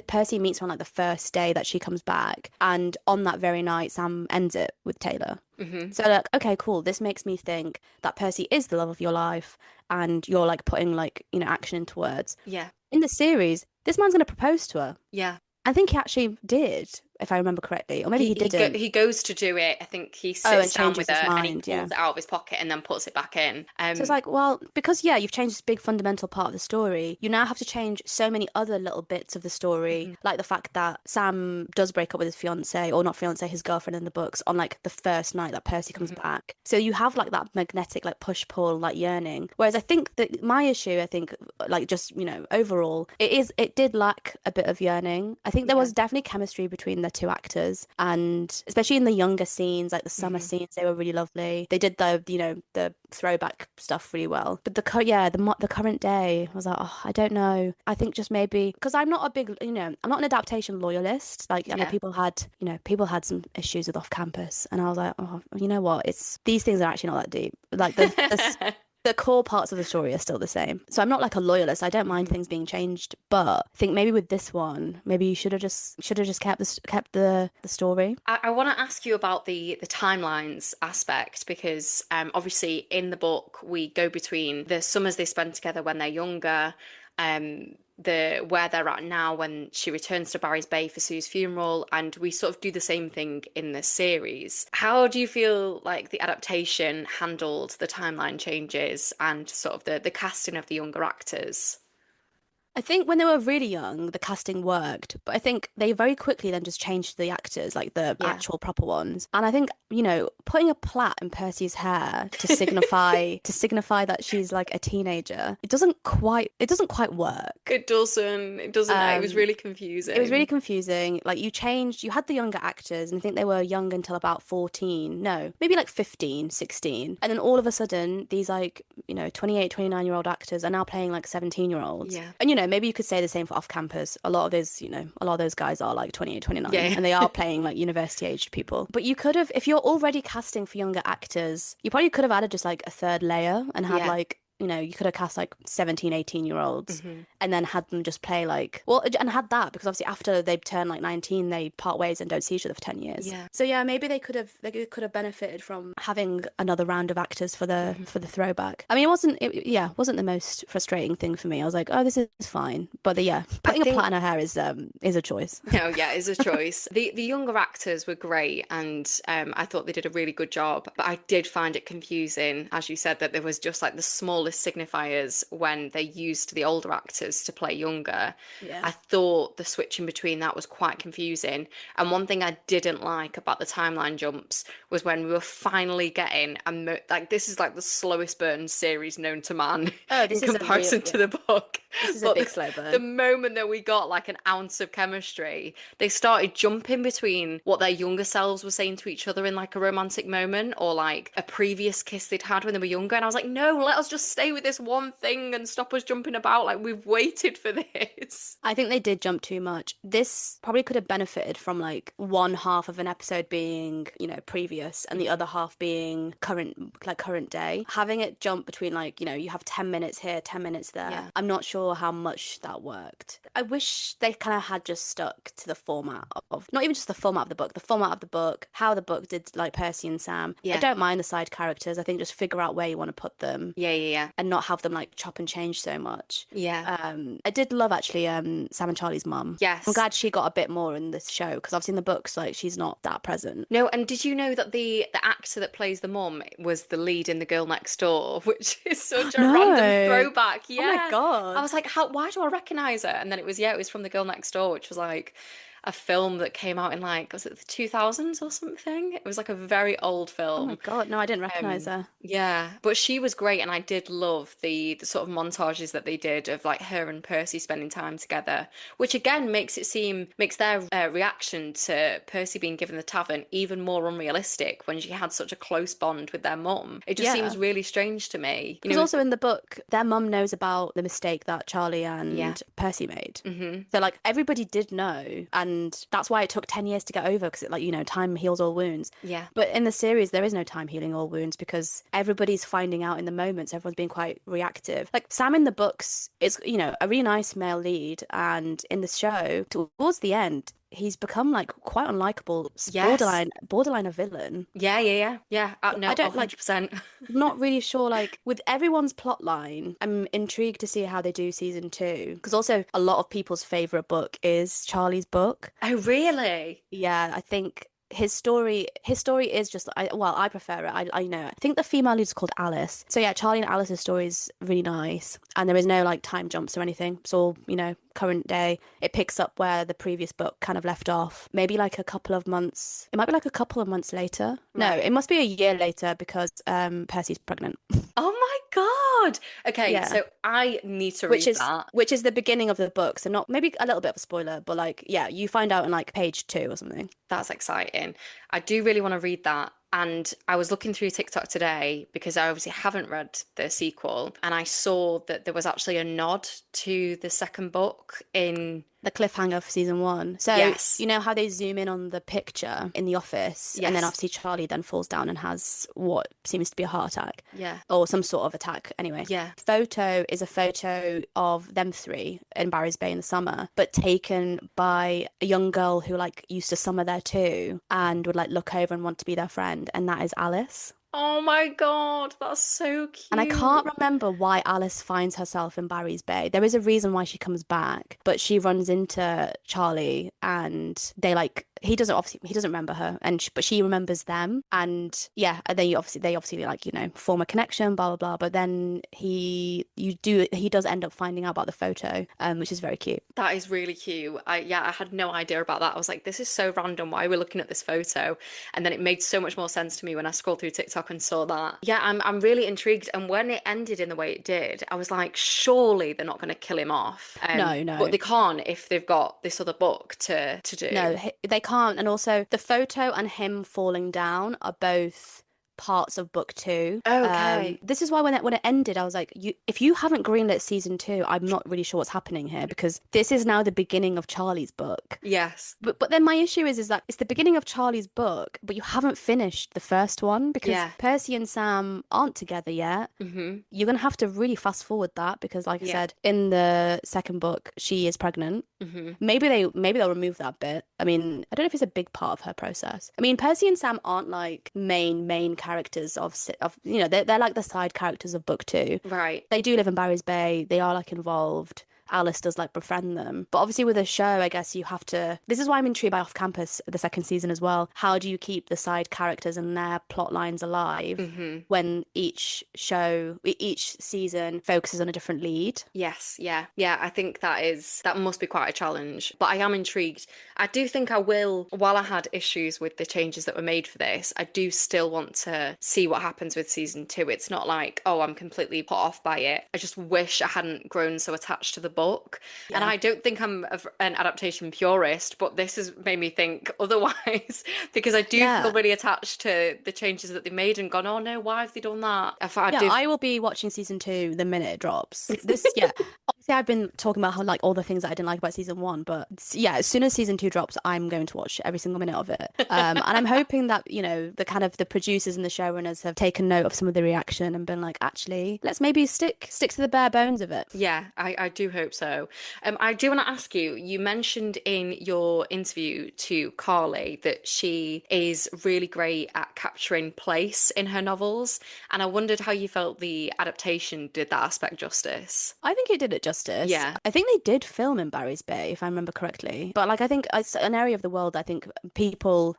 Percy meets her on like the first day that she comes back, and on that very night, Sam ends it with Taylor. Hmm. So like, okay, cool. This makes me think that Percy is the love of your life, and you're like putting like action into words. Yeah. In the series, this man's going to propose to her. Yeah. I think he actually did, if I remember correctly, or maybe he didn't. He goes to do it. I think he Oh, and sits down changes with his her and he mind. Yeah. pulls it out of his pocket and then puts it back in. So it's like, well, because yeah, you've changed this big fundamental part of the story. You now have to change so many other little bits of the story, Mhm. like the fact that Sam does break up with his fiance, or not fiance, his girlfriend in the books, on like the first night that Percy comes Mhm. back. So you have like that magnetic, like push pull, like yearning. Whereas I think that my issue, I think, like just overall, it did lack a bit of yearning. I think there Yeah. was definitely chemistry between the two actors, and especially in the younger scenes, like the summer Mhm. scenes, they were really lovely. They did the throwback stuff really well. But the current day, I was like, oh, I don't know. I think just maybe because I'm not a big, I'm not an adaptation loyalist. Like I know Yeah. people had some issues with off campus, and I was like, oh, you know what? It's these things are actually not that deep. Like the core parts of the story are still the same. So I'm not like a loyalist. I don't mind Mhm. things being changed, but I think maybe with this one, maybe you should have just kept the story. I want to ask you about the timelines aspect because obviously in the book we go between the summers they spend together when they're younger, the where they're at now when she returns to Barry's Bay for Sue's funeral, and we sort of do the same thing in the series. How do you feel like the adaptation handled the timeline changes and sort of the casting of the younger actors? I think when they were really young, the casting worked, but I think they very quickly then just changed the actors, like the Yeah. actual proper ones. And I think, putting a plait in Percy's hair to signify that she's like a teenager, it doesn't quite work. It doesn't. It doesn't. It was Um, really it was really confusing. confusing. Like you had the younger actors, and I think they were young until about 14. No, maybe like 15, 16. And then all of a sudden, these like, 28, 29-year-old actors are now playing like 17-year-olds. Yeah. And, maybe you could say the same for off campus. A lot of those guys are like 28, 29, Yeah. and they are playing like university aged people. But you could have, if you're already casting for younger actors, you probably could have added just like a third layer and had Yeah. like you could have cast like 17, 18-year-olds Hmm. and then had them just play like, well, and had that because obviously after they turn like 19, they part ways and don't see each other for 10 years. Yeah. So yeah, maybe they could have benefited from having another round of actors for the Hmm. for the throwback. I mean, it wasn't the most frustrating thing for me. I was like, oh, this is fine. But yeah, I putting a plait think in her hair is a choice. no, yeah, it's a choice. The younger actors were great, and I thought they did a really good job. But I did find it confusing, as you said, that there was just like the smallest signifiers when they used the older actors to play younger. Yeah. I thought the switching between that was quite confusing. And one thing I didn't like about the timeline jumps was when we were finally getting like this is like the slowest burn series known to man Oh, in this is a real, comparison to yeah. the book. This is a But big slow the burn. moment that we got like an ounce of chemistry, they started jumping between what their younger selves were saying to each other in like a romantic moment or like a previous kiss they'd had when they were younger. And I was like, no, let us just stay with this one thing and stop us jumping about. Like, we've waited for this. I think they did jump too much. This probably could have benefited from like one half of an episode being, previous and the Hmm. other half being current day. Having it jump between like, you have 10 minutes here, 10 minutes there. Yeah. I'm not sure how much that worked. I wish they kind of had just stuck to the format of, not even just the format of the book, how the book did like Percy and Sam. I Yeah. don't mind the side characters. I think just figure out where you want to put them Yeah. Yeah. and not have them like chop and change so much. Yeah. I did love actually Sam and Charlie's mum. I'm Yes. glad she got a bit more in this show because I've seen the books, like she's not that present. No, and did you know that the actor that plays the mum was the lead in The Girl Next Door, which is such a random No. throwback. Oh my Yeah. I God. was like, how, why do I recognize her? And then it was, yeah, it was from The Girl Next Door, which was like a film that came out in like, was it the 2000s or something? It was like a very old Oh my film. God. No, I didn't recognize her. Yeah, but she was great, and I did love the sort of montages that they did of like her and Percy spending time together, which again makes their reaction to Percy being given the tavern even more unrealistic when she had such a close bond with their mum. It just Yeah. seems really strange to me. Because also in the book, their mum knows about the mistake that Charlie Yeah. and Percy made. Hmm. So like everybody did know, and that's why it took 10 years to get over because time heals all wounds. Yeah. But in the series, there is no time healing all wounds because everybody's finding out in the moments. Everyone's being quite reactive. Like Sam in the books is, a really nice male lead, and in the show, towards the end, he's become like quite unlikable, Yes. borderline a villain. Yeah, yeah, yeah. Yeah. I No, don't like 100%. not really sure, like, with everyone's plot line, I'm intrigued to see how they do season two. Because also, a lot of people's favorite book is Charlie's book. Oh, really? Yeah, I think his story is just I prefer it. I think the female lead is called Alice. So yeah, Charlie and Alice's story is really nice, and there is no like time jumps or anything. It's all current day. It picks up where the previous book kind of left off. Maybe like a couple of months. It might be like a couple of months later. No, Right. it must be a year later because Percy's pregnant. Oh my God. Okay, Yeah. so I need to Which read is that. which is the beginning of the book, so not maybe a little bit of a spoiler, but like yeah, you find out in like page 2 or something. That's exciting. I do really want to read that. And I was looking through TikTok today because I obviously haven't read the sequel, and I saw that there was actually a nod to the second book in. The cliffhanger for season 1. So Yes, you know how they zoom in on the picture in the office, and then yes, obviously Charlie then falls down and has what seems to be a heart attack yeah, or some sort of attack. Anyway, yeah. photo is a photo of them three in Barry's Bay in the summer, but taken by a young girl who like used to summer there too and would like look over and want to be their friend, and that is Alice. Oh my God, that's so And I cute. can't remember why Alice finds herself in Barry's Bay. There is a reason why she comes back, but she runs into Charlie and he doesn't remember her but she remembers them, and yeah, and they obviously like form a connection, blah blah blah. But then he does end up finding out about the photo, which is very cute. That is really cute. I had no idea about that. I was like, this is so random. Why are we looking at this photo? And then it made so much more sense to me when I scrolled through TikTok and saw that. Yeah, I'm really intrigued. And when it ended in the way it did, I was like, surely they're not going to kill him off. No, But no. they can't if they've got this other book to do. No, they can't. And also, the photo and him falling down are both parts of book two. Okay. This is why when it ended, I was like, if you haven't greenlit season two, I'm not really sure what's happening here because this is now the beginning of Charlie's book. Yes. But then my issue is that it's the beginning of Charlie's book, but you haven't finished the first one because Yeah. Percy and Sam aren't together yet. Mm-hmm. You're gonna have to really fast forward that because, like I Yeah. said, in the second book, she is pregnant. Mm-hmm. Maybe they'll remove that bit. I mean, I don't know if it's a big part of her process. I mean, Percy and Sam aren't like main characters of they're like the side characters of book two. Right. They do live in Barry's Bay. They are like involved. Alice does like befriend them. But obviously with a show, I guess you have to. This is why I'm intrigued by Off Campus, the second season as well. How do you keep the side characters and their plot lines alive Mm-hmm. when each season focuses on a different lead? Yes, yeah. Yeah, I think that must be quite a challenge. But I am intrigued. I do think I will, while I had issues with the changes that were made for this, I do still want to see what happens with season two. It's not like, oh, I'm completely put off by it. I just wish I hadn't grown so attached to the book. And Yeah. I don't think I'm an adaptation purist, but this has made me think otherwise because I do feel Yeah. really attached to the changes that they made and gone, oh no, why have they done that? I Yeah, do. I will be watching season two the minute it drops. Yeah. Obviously, I've been talking about how like all the things that I didn't like about season one, but yeah, as soon as season two drops, I'm going to watch every single minute of it. And I'm hoping that, the kind of the producers and the showrunners have taken note of some of the reaction and been like, actually, let's maybe stick to the bare bones of it. Yeah, I do hope so. I do want to ask you, you mentioned in your interview to Carly that she is really great at capturing place in her novels, and I wondered how you felt the adaptation did that aspect justice. I think it did it justice. Yeah. I think they did film in Barry's Bay, if I remember correctly. But like, I think it's an area of the world I think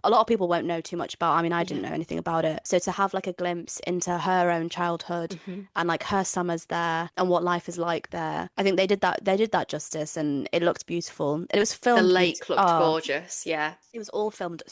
a lot of people won't know too much about. I mean, I didn't Yeah. know anything about it. So to have like a glimpse into her own childhood Hmm. and like her summers there and what life is like there, I think they did that justice and it looked beautiful. And it was The filmed lake beautiful. looked Oh, gorgeous. Yeah. it was all filmed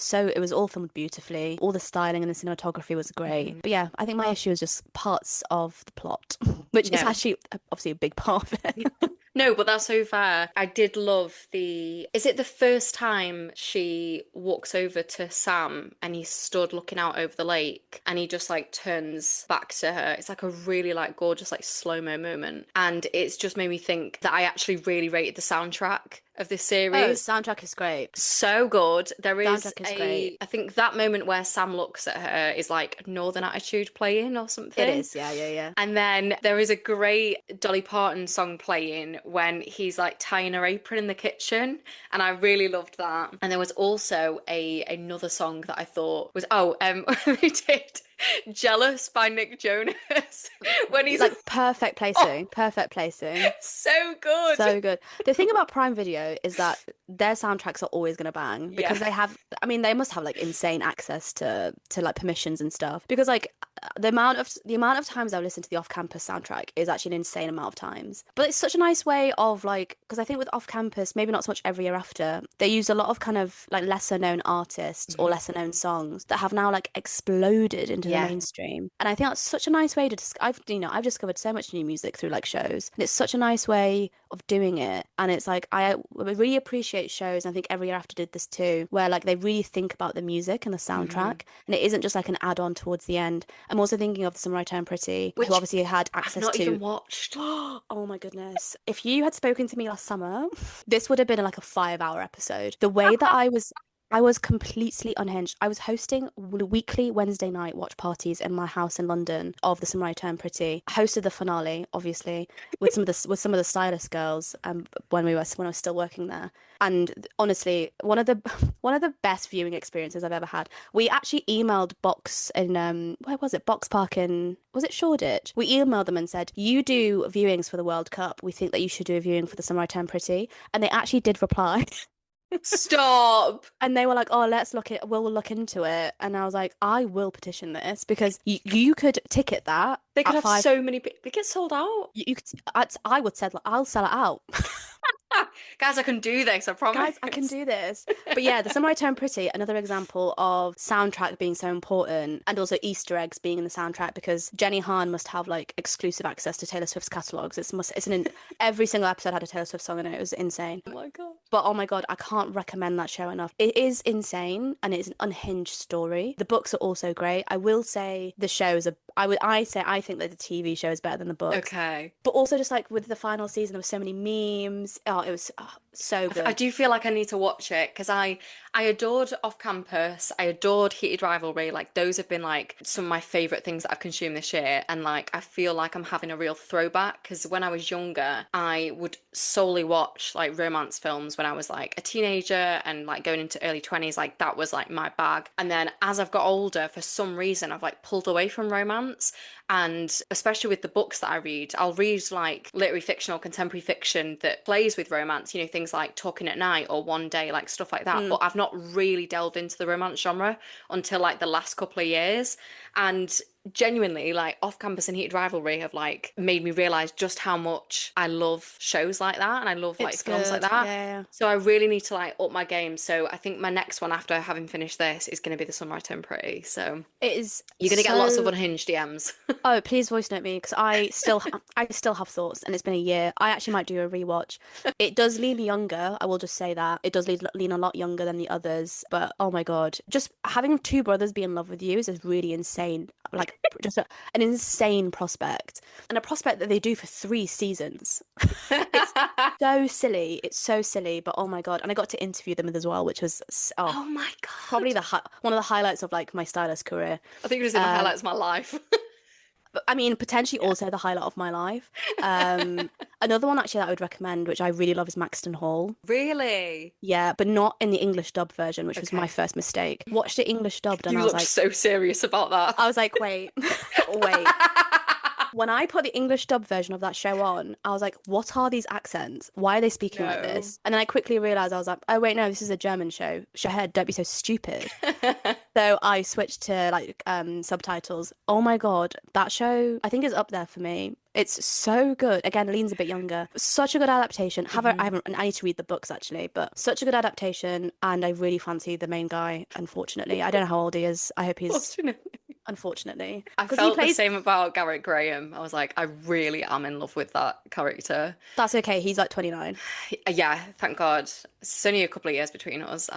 beautifully. All the styling and the cinematography was great. Hmm. But yeah, I think my issue is just parts of the plot, which is No. actually obviously a big part of it. No, but that's so fair. I did love the. Is it the first time she walks over to Sam and he's stood looking out over the lake and he just like turns back to her? It's like a really like gorgeous like slow-mo moment. And it's just made me think that I actually really rated the soundtrack of this Oh, series. soundtrack is great. So good. There is Soundtrack is great. I think that moment where Sam looks at her is like Northern Attitude playing or It something. is, yeah, yeah, yeah. And then there is a great Dolly Parton song playing when he's like tying her apron in the kitchen, and I really loved that. And there was also a another song that I thought was they did "Jealous" by Nick Jonas when he's Like perfect oh, placing, perfect placing. so good. So good. The thing about Prime Video is that their soundtracks are always going to bang Yeah. because I mean, they must have like insane access to like permissions and stuff because like the amount of times I've listened to the off-campus soundtrack is actually an insane amount of times. But it's such a nice way of like because I think with off-campus, maybe not so much every year after, they use a lot of kind of like lesser known artists or Mhm. lesser known songs that have now like exploded into the Yeah. mainstream. And I think that's such a nice way to I've discovered so much new music through like shows. And it's such a nice way of doing it. And it's like I really appreciate shows, and I think every year after did this too, where like they really think about the music and the Mhm. soundtrack. And it isn't just like an add-on towards the end. I'm also thinking of The Summer I Turned Pretty, who Which obviously had I've access not even to. watched. Oh my goodness. If you had spoken to me last summer, this would have been like a 5 hour episode. The way that I was completely unhinged. I was hosting weekly Wednesday night watch parties in my house in London of The Summer I Turned Pretty. I hosted the finale, obviously, with some of the stylist girls when I was still working there. And honestly, one of the one of the best viewing experiences I've ever had. We actually emailed Box in where was it? Box Park in was it Shoreditch? We emailed them and said, "You do viewings for the World Cup. We think that you should do a viewing for The Summer I Turned Pretty." And they actually did reply. Stop. And they were like, "Oh, we'll look into it." And I was like, "I will petition this because you could ticket that They could at have five. so many. They get sold out. You could, I would sell. I'll sell it out." Guys, I can do this, I promise. Guys, I can do this. But yeah, The Summer I Turned Pretty, another example of soundtrack being so important and also Easter eggs being in the soundtrack because Jenny Han must have like exclusive access to Taylor Swift's catalogs. Every single episode had a Taylor Swift song in it. It was insane. Oh my God. But oh my God, I can't recommend that show enough. It is insane and it's an unhinged story. The books are also great. I will say the shows are I think that the TV show is better than the books. Okay. But also just like with the final season there were so many memes. Oh, it was so good. I do feel like I need to watch it because I adored Off Campus. I adored Heated Rivalry. Like those have been like some of my favorite things that I've consumed this year. And like I feel like I'm having a real throwback because when I was younger, I would solely watch like romance films when I was like a teenager and like going into early 20s. Like that was like my bag. And then as I've got older, for some reason, I've like pulled away from romance. And especially with the books that I read, I'll read like literary fiction or contemporary fiction that plays with romance, you know, things like Talking at Night or One Day, like stuff like that. But I've not really delved into the romance genre until like the last couple of years. And genuinely, like Off Campus and Heated Rivalry have like made me realize just how much I love shows like that and I love like It's films like good. that. Yeah. So I really need to like up my game. So I think my next one after having finished this is going to be The Summer I Turned Pretty. So It is you're going to get lots of so. unhinged DMs. Oh, please voice note me because I still have thoughts and it's been a year. I actually might do a rewatch. It does lean younger, I will just say that. It does lean a lot younger than the others, but oh my God, just having two brothers be in love with you is a really insane, like just an insane prospect. And a prospect that they do for 3 seasons. It's so silly. It's so silly, but oh my God. And I got to interview them as well, which was Oh my probably God. one of the highlights of like my stylist career. I think it was in the highlights of my life. But I mean, potentially Yeah. also the highlight of my life. Another one actually that I would recommend, which I really love, is Maxton Hall. Really? Yeah, but not in the English dub version, which was my Okay. first mistake. Watched it English dubbed, and You looked so serious about that. I was like, wait, wait. When I put the English dub version of that show on, I was like, what are these accents? Why are they speaking like No. this? And then I quickly realized I was like, oh wait, no, this is a German show. Shahed, don't be so stupid. So I switched to like subtitles. Oh my God, that show I think is up there for me. It's so good. Again, Lean's a bit younger. Such a good adaptation. I haven't I need to read the books actually, but such a good adaptation and I really fancy the main guy, unfortunately. I don't know how old he is. I hope he's Fortunately. unfortunately. I Because he felt the plays same about Garrett Graham. I was like, I really am in love with that character. that's okay, he's like 29. Yeah, thank God. It's only a couple of years between us.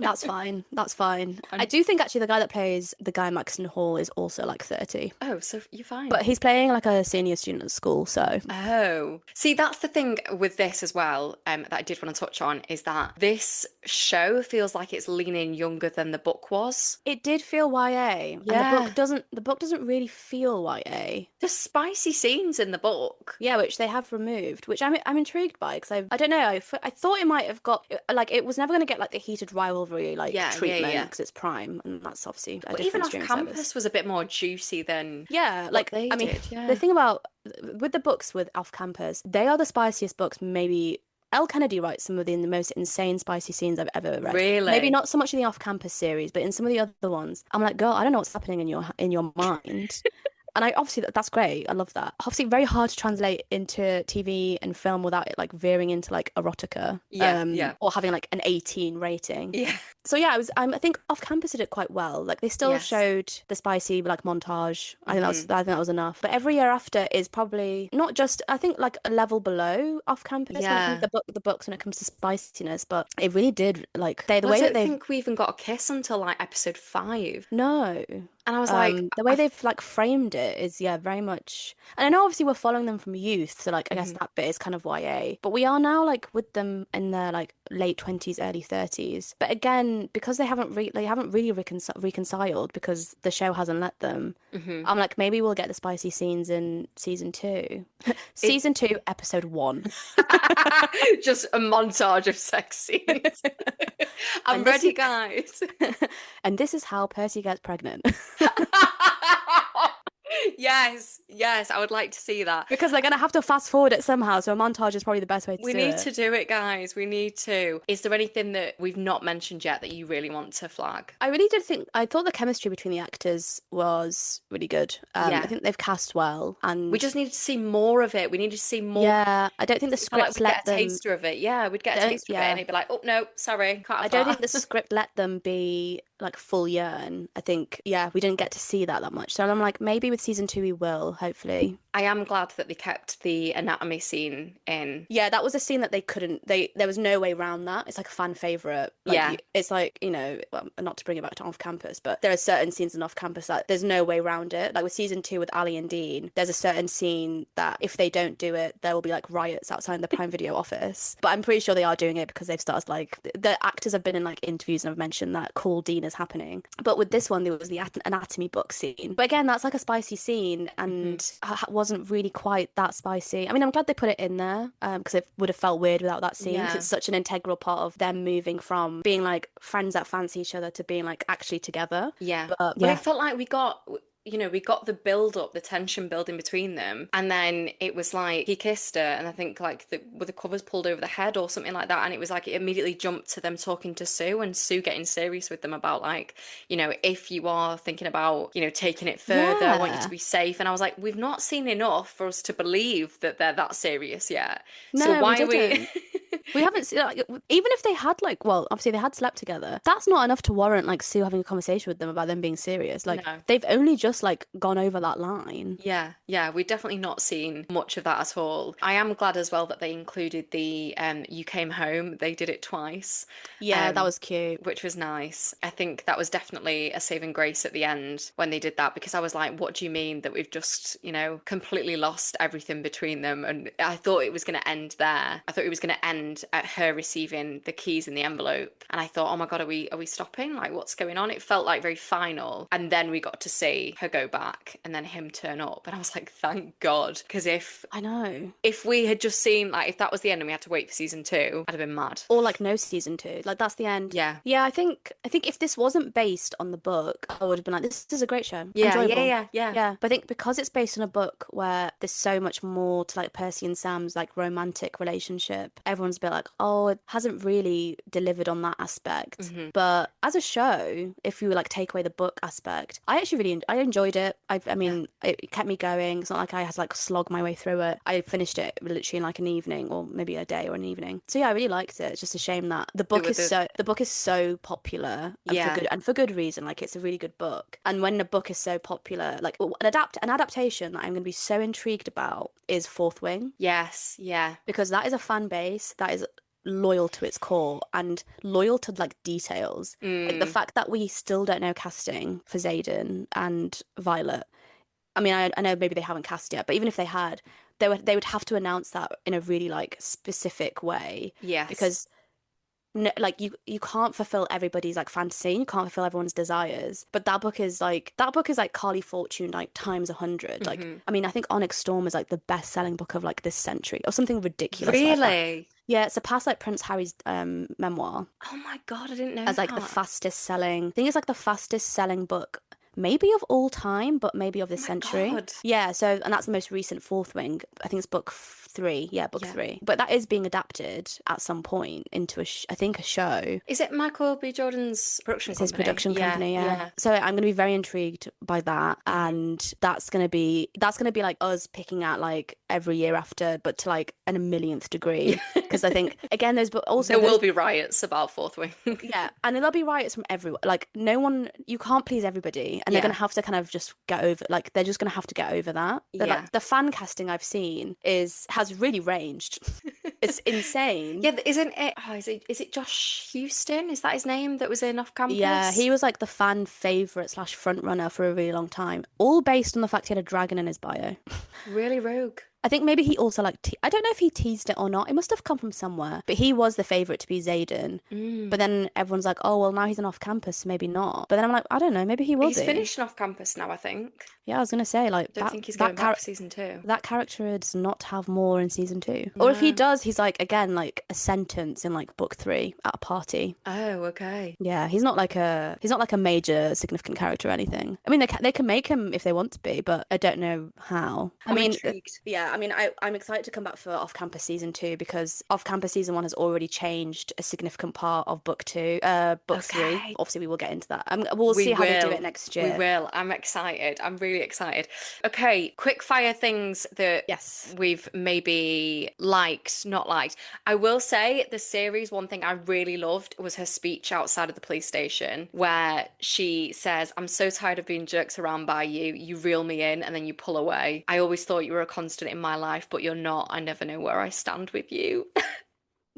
That's fine. That's fine. I I'm- do think actually the guy that plays the guy Maxton Hall is also like 30. oh, so you're fine. But he's playing like a senior student at school, so Oh, see, that's the thing with this as well, that I did want to touch on is that this show feels like it's leaning younger than the book was. it did feel YA. And Yeah. the book doesn't really feel YA. There's spicy scenes in the book. Yeah, which they have removed, which I'm intrigued by because I don't know, I thought it might have got like it was never going to get like the heated rivalry like Yeah, treatment yeah. because it's Prime and that's obviously a But even different off streaming campus service. was a bit more juicy than Yeah, what like they I mean, did. Yeah. the thing about with the books with Off Campus, they are the spiciest books. Maybe Elle Kennedy writes some of the most insane spicy scenes I've ever read. Maybe Really? not so much in the Off Campus series, but in some of the other ones, I'm like, girl, I don't know what's happening in your mind. And I obviously that's great. I love that. Obviously, very hard to translate into TV and film without it like veering into like erotica, Yeah, yeah. or having like an 18 rating. Yeah. So yeah, I think Off Campus did it quite well. Like they still Yes. showed the spicy like montage. I think that was enough. But every year after is probably not just I think like a level below Off Campus when it comes Yeah. to the books when it comes to spiciness. But it really did like the Well, I way that don't they've think we even got a kiss until like episode 5. no. And I was like, The way they've like framed it is yeah very much and I know obviously we're following them from youth so like I guess that bit is kind of YA but we are now like with them in their like late 20s early 30s but again because they haven't really reconciled because the show hasn't let them I'm like maybe we'll get the spicy scenes in season 2 season 2 episode 1 just a montage of sex scenes. I'm And this ready, is- guys. and this is how Percy gets pregnant. Yes, yes, I would like to see that. Because they're going to have to fast forward it somehow. So a montage is probably the best way to We do need it. to do it, guys. We need to. Is there anything that we've not mentioned yet that you really want to flag? I really did think, I thought the chemistry between the actors was really good. I Yeah. think they've cast well. We And just needed to see more of it. We needed to see more. yeah, I don't think the It felt like scripts we'd get let a them, taster of it. Yeah, we'd get a don't, taster of it, and yeah. he'd be like, "Oh no, sorry, can't I have don't think the that." script let them be like full yearn. I think, yeah, we didn't get to see that much. So I'm like, maybe with season two we will, hopefully. I am glad that they kept the anatomy scene in. Yeah, that was a scene that they couldn't. There was no way around that. It's like a fan favorite. Like Yeah, it's like well, not to bring it back to off campus, but there are certain scenes in off campus that there's no way around it. Like with season two with Ali and Dean, there's a certain scene that if they don't do it, there will be like riots outside the Prime Video office. But I'm pretty sure they are doing it because they've started like the actors have been in like interviews and have mentioned that Call Dean is happening. But with this one, there was the anatomy book scene. But again, that's like a spicy scene hmm, and wasn't really quite that spicy. I mean, I'm glad they put it in there because it would have felt weird without that scene because yeah, it's such an integral part of them moving from being like friends that fancy each other to being like actually together. yeah. But Well, it yeah, felt like we got the build up, the tension building between them, and then it was like he kissed her, and I think like with the covers pulled over the head or something like that, and it was like it immediately jumped to them talking to Sue and Sue getting serious with them about like, if you are thinking about, taking it further, I want you to yeah. be safe, and I was like, we've not seen enough for us to believe that they're that serious yet, so No, we why are we? didn't. We haven't seen like, even if they had like, well, obviously they had slept together. That's not enough to warrant like Sue having a conversation with them about them being serious. Like No. they've only just like gone over that line. Yeah, yeah, we've definitely not seen much of that at all. I am glad as well that they included the You Came Home. They did it twice, Yeah, that um, was cute. which was nice. I think that was definitely a saving grace at the end when they did that because I was like, what do you mean that we've just, completely lost everything between them? And I thought it was going to end there. I thought it was going to end at her receiving the keys in the envelope. And I thought, oh my God, are we stopping? Like, what's going on? It felt like very final. And then we got to see her go back and then him turn up. And I was like, thank God. Because if I know. if we had just seen like if that was the end and we had to wait for season two, I'd have been mad. Or like no season two. Like that's the end. Yeah. Yeah, I think if this wasn't based on the book, I would have been like, this is a great show. Yeah, yeah, Enjoyable. yeah, yeah. Yeah. But I think because it's based on a book where there's so much more to like Percy and Sam's like romantic relationship, everyone's a bit like, oh, it hasn't really delivered on that aspect. Hmm. But as a show, if you like take away the book aspect, I actually really I enjoyed it. I Yeah. mean, it kept me going. It's not like I had to like slog my way through it. I finished it literally in like an evening or maybe a day or an evening. So yeah, I really liked it. It's just a shame that There were the the book is so popular yeah. and for good reason. Like it's a really good book. And when a book is so popular, like an adaptation that I'm going to be so intrigued about is Fourth Wing Yes, yeah. because that is a fan base that is loyal to its core and loyal to like details. Like the Mm, fact that we still don't know casting for Xaden and Violet. I mean, I know maybe they haven't cast yet, but even if they had, they would have to announce that in a really like specific way yes. because no, like you can't fulfill everybody's like fantasy, you can't fulfill everyone's desires. But that book is like Carly Fortune like times 100. Like Hmm. I mean, I think Onyx Storm is like the best-selling book of like this century or something ridiculous like that. Really? Yeah, it surpassed like Prince Harry's memoir Oh my God, I didn't know as like the that. fastest selling. I think it's like the fastest selling book, maybe of all time, but maybe of Oh this my century. God. Yeah, so and that's the most recent Fourth Wing. I think it's book 3. Yeah, book Yeah. three. But that is being adapted at some point into I think a show. Is it Michael B. Jordan's production It's his company? production Yeah, company, yeah. yeah. So I'm gonna be very intrigued by that, Hmm. and that's gonna be like us picking at like every year after, but to like an a millionth degree. Because I think again, but also There will be riots about Fourth Wing. yeah, and there'll be riots from everywhere. Like no one, you can't please everybody, and they're gonna Yeah, have to kind of just get over. Like they're just gonna have to get over that. yeah. Like the fan casting I've seen has really ranged. It's insane. Yeah, isn't it? Oh, is it Josh Houston? Is that his name that was in Off Yeah, Campus? he was like the fan favorite slash front runner for a really long time, all based on the fact he had a dragon in his bio. Really rogue. I think maybe he also like I don't know if he teased it or not. It must have come from somewhere, but he was the favorite to be Zayden. But Mm. then everyone's like, oh well, now he's an off campus, so maybe not. But then I'm like, I don't know, maybe he will He's be. finishing off campus now, I think. Yeah, I was gonna say like Don't think he's that going back character. for season two. That character does not have more in season two. Or if he No. does, he's like again like a sentence in like book three at a party. Oh, okay. Yeah, he's not like a major significant character or anything. I mean, they can make him if they want to be, but I don't know how. I I'm mean, intrigued. yeah, I mean, I'm excited to come back for Off Campus season two because Off Campus season one has already changed a significant part of book three. Okay. Obviously, we will get into that. We'll We see how they do it will. next We year. will. I'm excited. I'm really excited. Okay, quick fire things that Yes. we've maybe liked, not liked. I will say the series, one thing I really loved was her speech outside of the police station where she says, I'm so tired of being jerked around by you. You reel me in and then you pull away. I always thought you were a constant in my life, but you're not. I never know where I stand with you.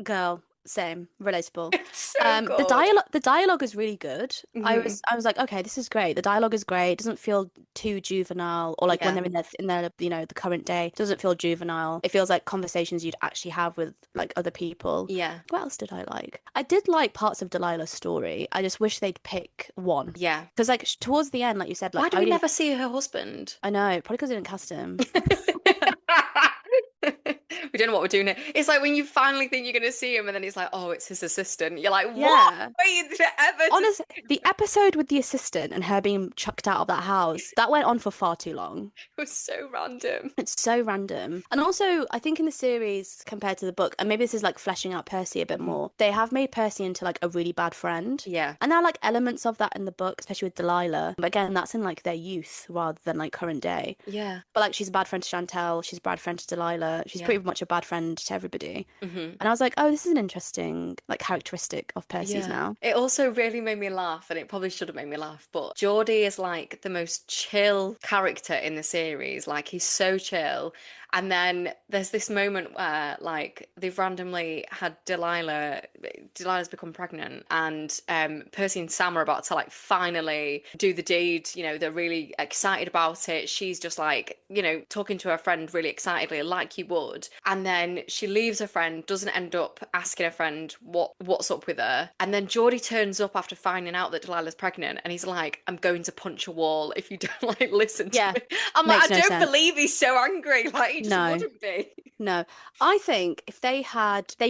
Girl, same, relatable. It's so The good. dialogue is really good. I Hmm. was I was like, okay, this is great. The dialogue is great. It doesn't feel too juvenile, or like when Yeah. they're in their the current day, it doesn't feel juvenile. It feels like conversations you'd actually have with like other people. Yeah. What else did I like? I did like parts of Delilah's story. I just wish they'd pick one. Yeah. Because like towards the end, like you said, like Why do I we really never see her husband? I know, probably because they didn't cast him. We don't know what we're doing here. It's like when you finally think you're going to see him, and then it's like, oh, it's his assistant. You're like, what? Yeah. Wait forever to Honestly, see him. the episode with the assistant and her being chucked out of that house, that went on for far too long. It was so random. It's so random. And also, I think in the series compared to the book, and maybe this is like fleshing out Percy a bit Mhm. more, they have made Percy into like a really bad friend. Yeah, And there are like elements of that in the book, especially with Delilah. But again, that's in like their youth rather than like current day. yeah, But like she's a bad friend to Chantel, she's a bad friend to Delilah, she's yeah. pretty much a bad friend to everybody. Hmm. And I was like, oh, this is an interesting like characteristic of Percy's Yeah. now. It also really made me laugh, and it probably should have made me laugh, but Geordie is like the most chill character in the series. Like, he's so chill. And then there's this moment where, like, they've randomly had Delilah's become pregnant, and Percy and Sam are about to, like, finally do the deed. You know, they're really excited about it. She's just, like, talking to her friend really excitedly, like you would. And then she leaves her friend, doesn't end up asking her friend what's up with her. And then Geordie turns up after finding out that Delilah's pregnant, and he's like, I'm going to punch a wall if you don't like listen to Yeah, me. I'm like, I makes no don't sense. believe he's so angry. Like, he just No. wouldn't be. No, I think if they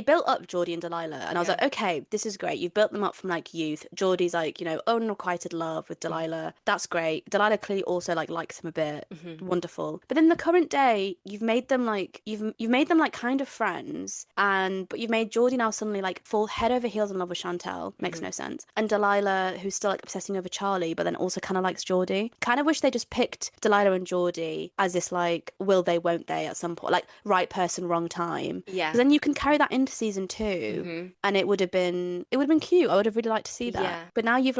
built up Geordie and Delilah, and I was Yeah. like, okay, this is great. You've built them up from like youth. Geordie's like, unrequited love with Mm. Delilah. That's great. Delilah clearly also like likes him a bit. Mhm. Wonderful. But in the current day, you've made them like kind of friends, but you've made Geordie now suddenly like fall head over heels in love with Chantel. Makes Mhm. no sense. And Delilah, who's still like obsessing over Charlie, but then also kind of likes Geordie. Kind of wish they just picked Delilah and Geordie as this like will they, won't they at some point, like right person, wrong time. Because Yeah. then you can carry that into season two, Hmm. and it would have been cute. I would have really liked to see that. Yeah. But now you've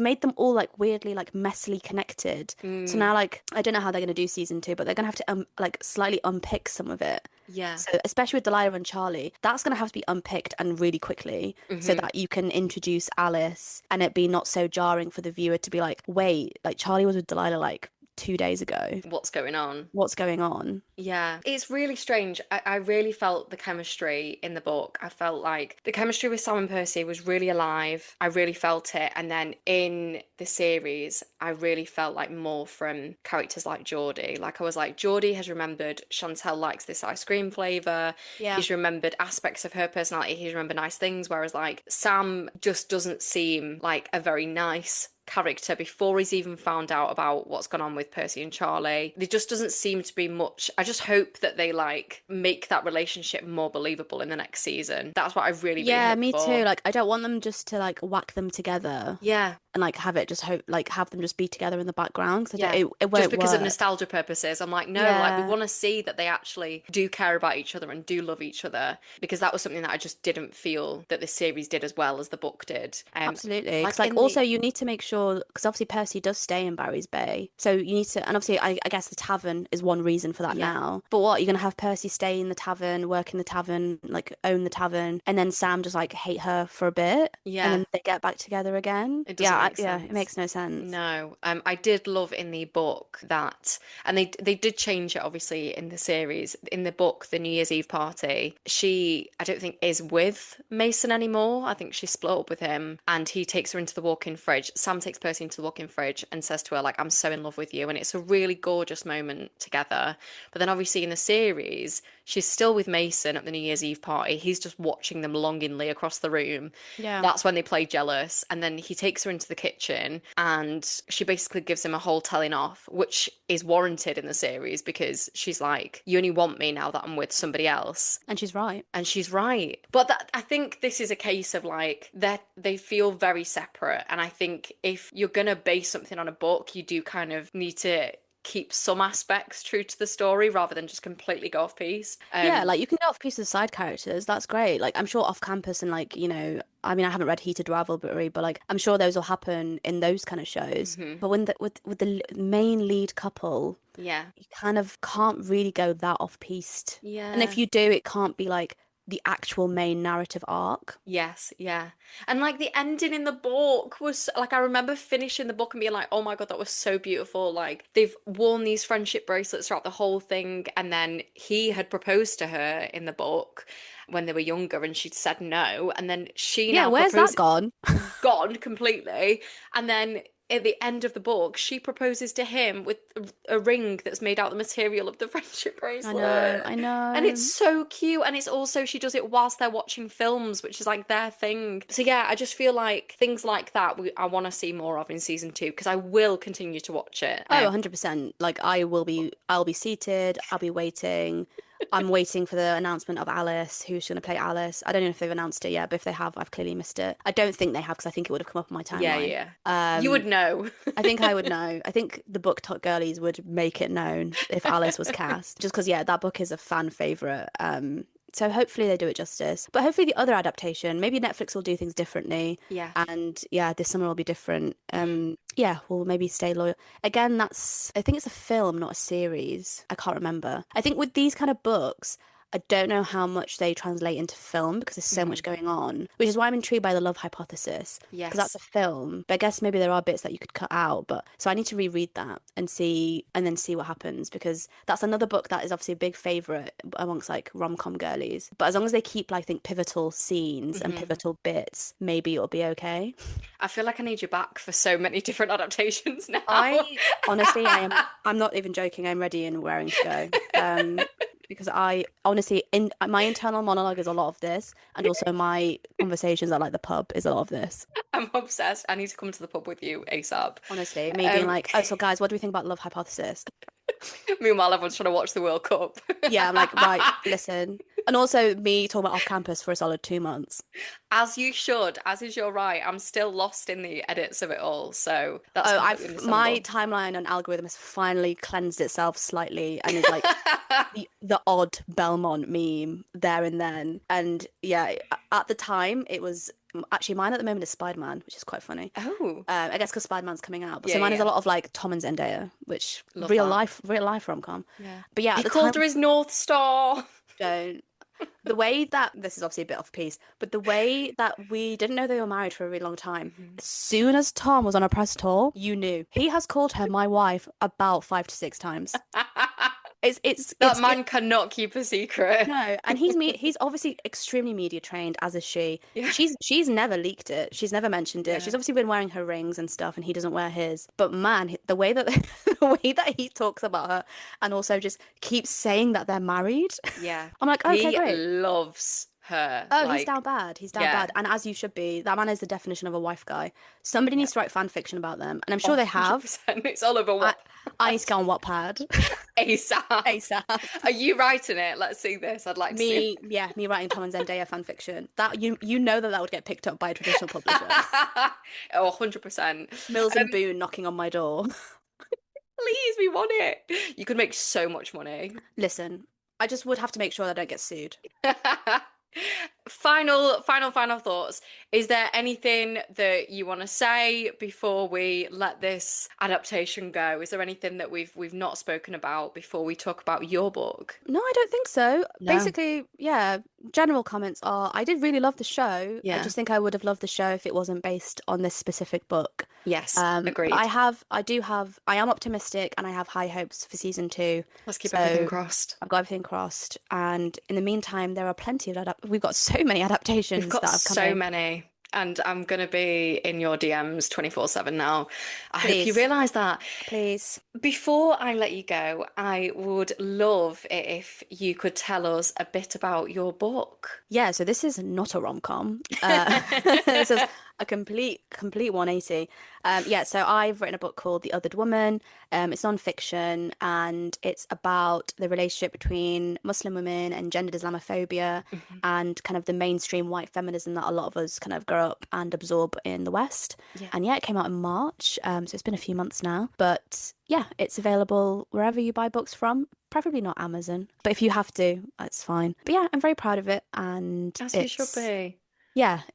made them all like weirdly like messily connected. So Mm. now like I don't know how they're gonna do season two, but they're gonna have to like slightly unpick some of it. Yeah. So especially with Delilah and Charlie, that's gonna have to be unpicked and really quickly so Hmm. that you can introduce Alice and it be not so jarring for the viewer to be like, wait, like Charlie was with Delilah like 2 days ago. What's going on? What's going on? Yeah, it's really strange. I really felt the chemistry in the book. I felt like the chemistry with Sam and Percy was really alive. I really felt it. And then in the series, I really felt like more from characters like Geordie. Like, I was like, Geordie has remembered Chantel likes this ice cream flavour. Yeah. He's remembered aspects of her personality. He's remembered nice things. Whereas, like, Sam just doesn't seem like a very nice character before he's even found out about what's gone on with Percy and Charlie. There just doesn't seem to be much. I just hope that they like make that relationship more believable in the next season. That's what I really, really Yeah, hope me too. for. Like, I don't want them just to like whack them together Yeah, and like have it just have them just be together in the background because yeah. it Just won't because of work. nostalgia purposes, I'm like, no, like we Yeah, want to see that they actually do care about each other and do love each other because that was something that I just didn't feel that this series did as well as the book did. absolutely. Because Like like in also the you need to make sure because obviously Percy does stay in Barry's Bay, so you need to and obviously I guess the tavern is one reason for that yeah, now. But what you're gonna have Percy stay in the tavern, work in the tavern, like own the tavern, and then Sam just like hate her for a bit, and yeah, then they get back together again. it Yeah, doesn't doesn't make Yeah, it sense. makes no sense. No, I did love in the book that, and they did change it obviously in the series. In the book, the New Year's Eve party, she I don't think is with Mason anymore. I think she split up with him, and he takes her into the walk-in fridge. Sam takes Percy into the walk-in fridge and says to her like, "I'm so in love with you," and it's a really gorgeous moment together. But then obviously in the series, she's still with Mason at the New Year's Eve party. He's just watching them longingly across the room. Yeah. That's when they play jealous. And then he takes her into the kitchen and she basically gives him a whole telling off, which is warranted in the series because she's like, "You only want me now that I'm with somebody else." And she's right. And she's right. But I think this is a case of like that they feel very separate. And I think if you're gonna base something on a book, you do kind of need to keep some aspects true to the story rather than just completely go off piece. Yeah, like you can go off pieces of side characters. That's great. Like I'm sure off campus and like, I mean, I haven't read Heated Rivalry, but like I'm sure those will happen in those kind of shows. Mhm. But when with the main lead couple, Yeah. you kind of can't really go that off-piste. And if Yeah. you do, it can't be like the actual main narrative arc. Yes, yeah. And like the ending in the book was like I remember finishing the book and being like, "Oh my God, that was so beautiful." Like they've worn these friendship bracelets throughout the whole thing and then he had proposed to her in the book when they were younger and she'd said no and then she Yeah, now where's that proposed gone? gone completely. And then at the end of the book, she proposes to him with a ring that's made out of the material of the friendship I know, bracelet. I And it's know. so cute. And it's also, she does it whilst they're watching films, which is like their thing. So yeah, I just feel like things like that I want to see more of in season two because I will continue to watch it. Oh, 100%. Like I'll be seated, I'll be waiting. I'm waiting for the announcement of Alice, who's going to play Alice. I don't know if they've announced it yet, but if they have, I've clearly missed it. I don't think they have because I think it would have come up on my Yeah, timeline. yeah. You Um, would know. I think I would know. I think the book talk girlies would make it known if Alice was cast. Just because, yeah, that book is a fan favorite. So hopefully they do it justice. But hopefully the other adaptation, maybe Netflix will do things differently. Yeah. And yeah, this summer will be different. Mm. Yeah, we'll maybe stay loyal. Again, I think it's a film, not a series. I can't remember. I think with these kind of books, I don't know how much they translate into film because there's so Hmm. much going on, which is why I'm intrigued by the Love Hypothesis because that's a Yes. film. But I guess maybe there are bits that you could cut out. But so I need to reread that and then see what happens because that's another book that is obviously a big favorite amongst like rom-com girlies. But as long as they keep, I think, pivotal scenes and Hmm. pivotal bits, maybe it'll be okay. I feel like I need you back for so many different adaptations now. I honestly, I'm not even joking. I'm ready and raring to go. Because I honestly, in my internal monologue is a lot of this, and also my conversations at like the pub is a lot of this. I'm obsessed. I need to come to the pub with you ASAP. Honestly, me being Um, like, oh, so guys, what do we think about Love Hypothesis? meanwhile, everyone's trying to watch the World Cup. Yeah, I'm like, right, listen. And also me talking about off campus for a solid 2 months. As you should, as is your right. I'm still lost in the edits of it all, so that's Oh, completely my understandable. timeline and algorithm has finally cleansed itself slightly and is like the odd Belmont meme there and then. And yeah, at the time it was actually mine at the moment is Spider-Man, which is quite funny. Oh, I guess because Spider-Man's coming out. But yeah, so mine yeah, is a yeah. lot of like Tom and Zendaya, which Love that. real life rom-com. Yeah. But yeah, He at the called her time, his North Star. don't. The way that this is obviously a bit off piece, but the way that we didn't know they were married for a really long time. Mhm. As soon as Tom was on a press tour, you knew he has called her my wife about 5 to 6 times. That man cannot keep a secret. No, and he's obviously extremely media trained, as is she. Yeah. She's never leaked it. She's never mentioned it. Yeah. She's obviously been wearing her rings and stuff, and he doesn't wear his. But man, the way that the way that he talks about her, and also just keeps saying that they're married, Yeah. I'm like, okay, He great. loves her. Oh, he's down Like, bad. He's down yeah. bad, and as you should be. That man is the definition of a wife guy. Somebody Yeah. needs to write fan fiction about them, and I'm sure they have. 100%. It's all over I what I need to go on Wattpad ASAP. ASAP. Are you writing it? Let's see this. I'd like to see Me, yeah, me writing Tom and Zendaya fan fiction. That you know that would get picked up by a traditional publisher. Oh, 100%. Mills and Boon knocking on my door. Please, we want it. You could make so much money. Listen, I just would have to make sure that I don't get sued. final thoughts. Is there anything that you want to say before we let this adaptation go? Is there anything that we've not spoken about before we talk about your book? No, I don't think so. No. Basically, yeah, general comments are I did really love the show. I Yeah. just think I would have loved the show if it wasn't based on this specific book. Yes, But agreed. I am optimistic and I have high hopes for season two. Let's keep everything So crossed. I've got everything crossed. And in the meantime, there are plenty of we've got so many We've adaptations got that are so coming. many, and I'm gonna be in your DMs 24/7 now. I hope you Please, realize that. please. Before I let you go, I would love it if you could tell us a bit about your book. Yeah, so this is not a rom-com. This is a complete 180. Yeah, so I've written a book called The Othered Woman. It's non-fiction and it's about the relationship between Muslim women and gendered Islamophobia Mhm. and kind of the mainstream white feminism that a lot of us kind of grow up and absorb in the West. Yeah. And yeah, it came out in March, so it's been a few months now. But yeah, it's available wherever you buy books from. Preferably not Amazon, but if you have to, it's fine. But yeah, I'm very proud of it, and As you should be.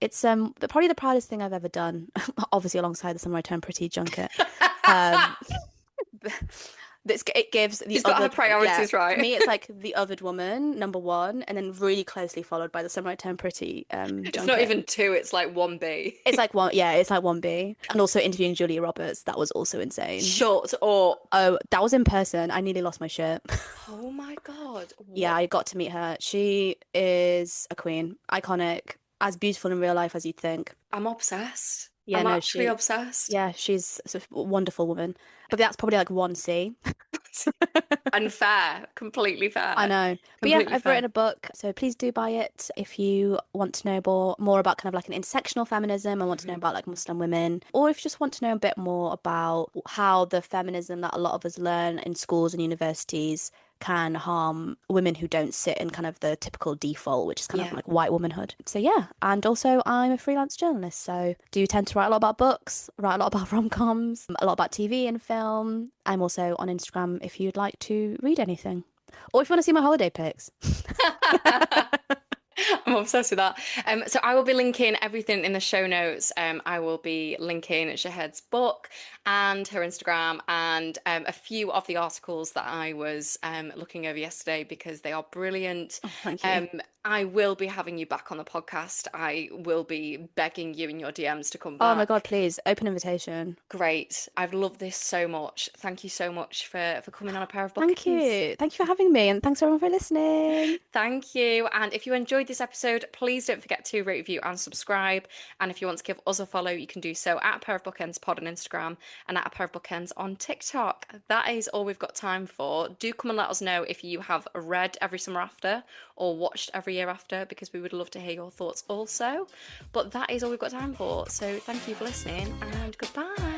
it's probably the proudest thing I've ever done. Obviously, alongside the Summer I Turned Pretty junket. Um, it gives the She's got her other, yeah. priorities For right. me, it's like the othered woman, number one, and then really closely followed by the Summer I Turned Pretty It's not junket. even two, it's like 1B. It's like one, yeah, it's like 1B. And also interviewing Julia Roberts, that was also insane. Shut up. Oh, that was in person. I nearly lost my shit. Oh my God. Yeah, What? I got to meet her. She is a queen, iconic, as beautiful in real life as you'd think. I'm obsessed. Yeah, I'm no, actually obsessed. yeah, she's a wonderful woman. But that's probably like 1C. Unfair. Completely I fair. know. But yeah, Completely I've written fair. a book, so please do buy it if you want to know more about kind of like an intersectional feminism and want to know Mhm. about like Muslim women, or if you just want to know a bit more about how the feminism that a lot of us learn in schools and universities can harm women who don't sit in kind of the typical default, which is kind of Yeah. like white womanhood. So yeah, and also I'm a freelance journalist, so do tend to write a lot about books, write a lot about rom-coms, a lot about TV and film. I'm also on Instagram if you'd like to read anything. Or if you want to see my holiday pics. I'm obsessed with that. So I will be linking everything in the show notes. I will be linking Shahed's book and her Instagram and a few of the articles that I was looking over yesterday because they are brilliant. Oh, thank you. Um, I will be having you back on the podcast. I will be begging you in your DMs to come Oh my God, back. please, open invitation. Great. I've loved this so much. Thank you so much for coming on a pair of Thank bookends. you. Thank you for having me, and thanks everyone for listening. Thank you. And if you enjoyed this episode, please don't forget to rate, review, and subscribe. And if you want to give us a follow, you can do so at a pair of bookends pod on Instagram and at a pair of bookends on TikTok. That is all we've got time for. Do come and let us know if you have read Every Summer After or watched Every Year After, because we would love to hear your thoughts also. But that is all we've got time for. So thank you for listening and goodbye.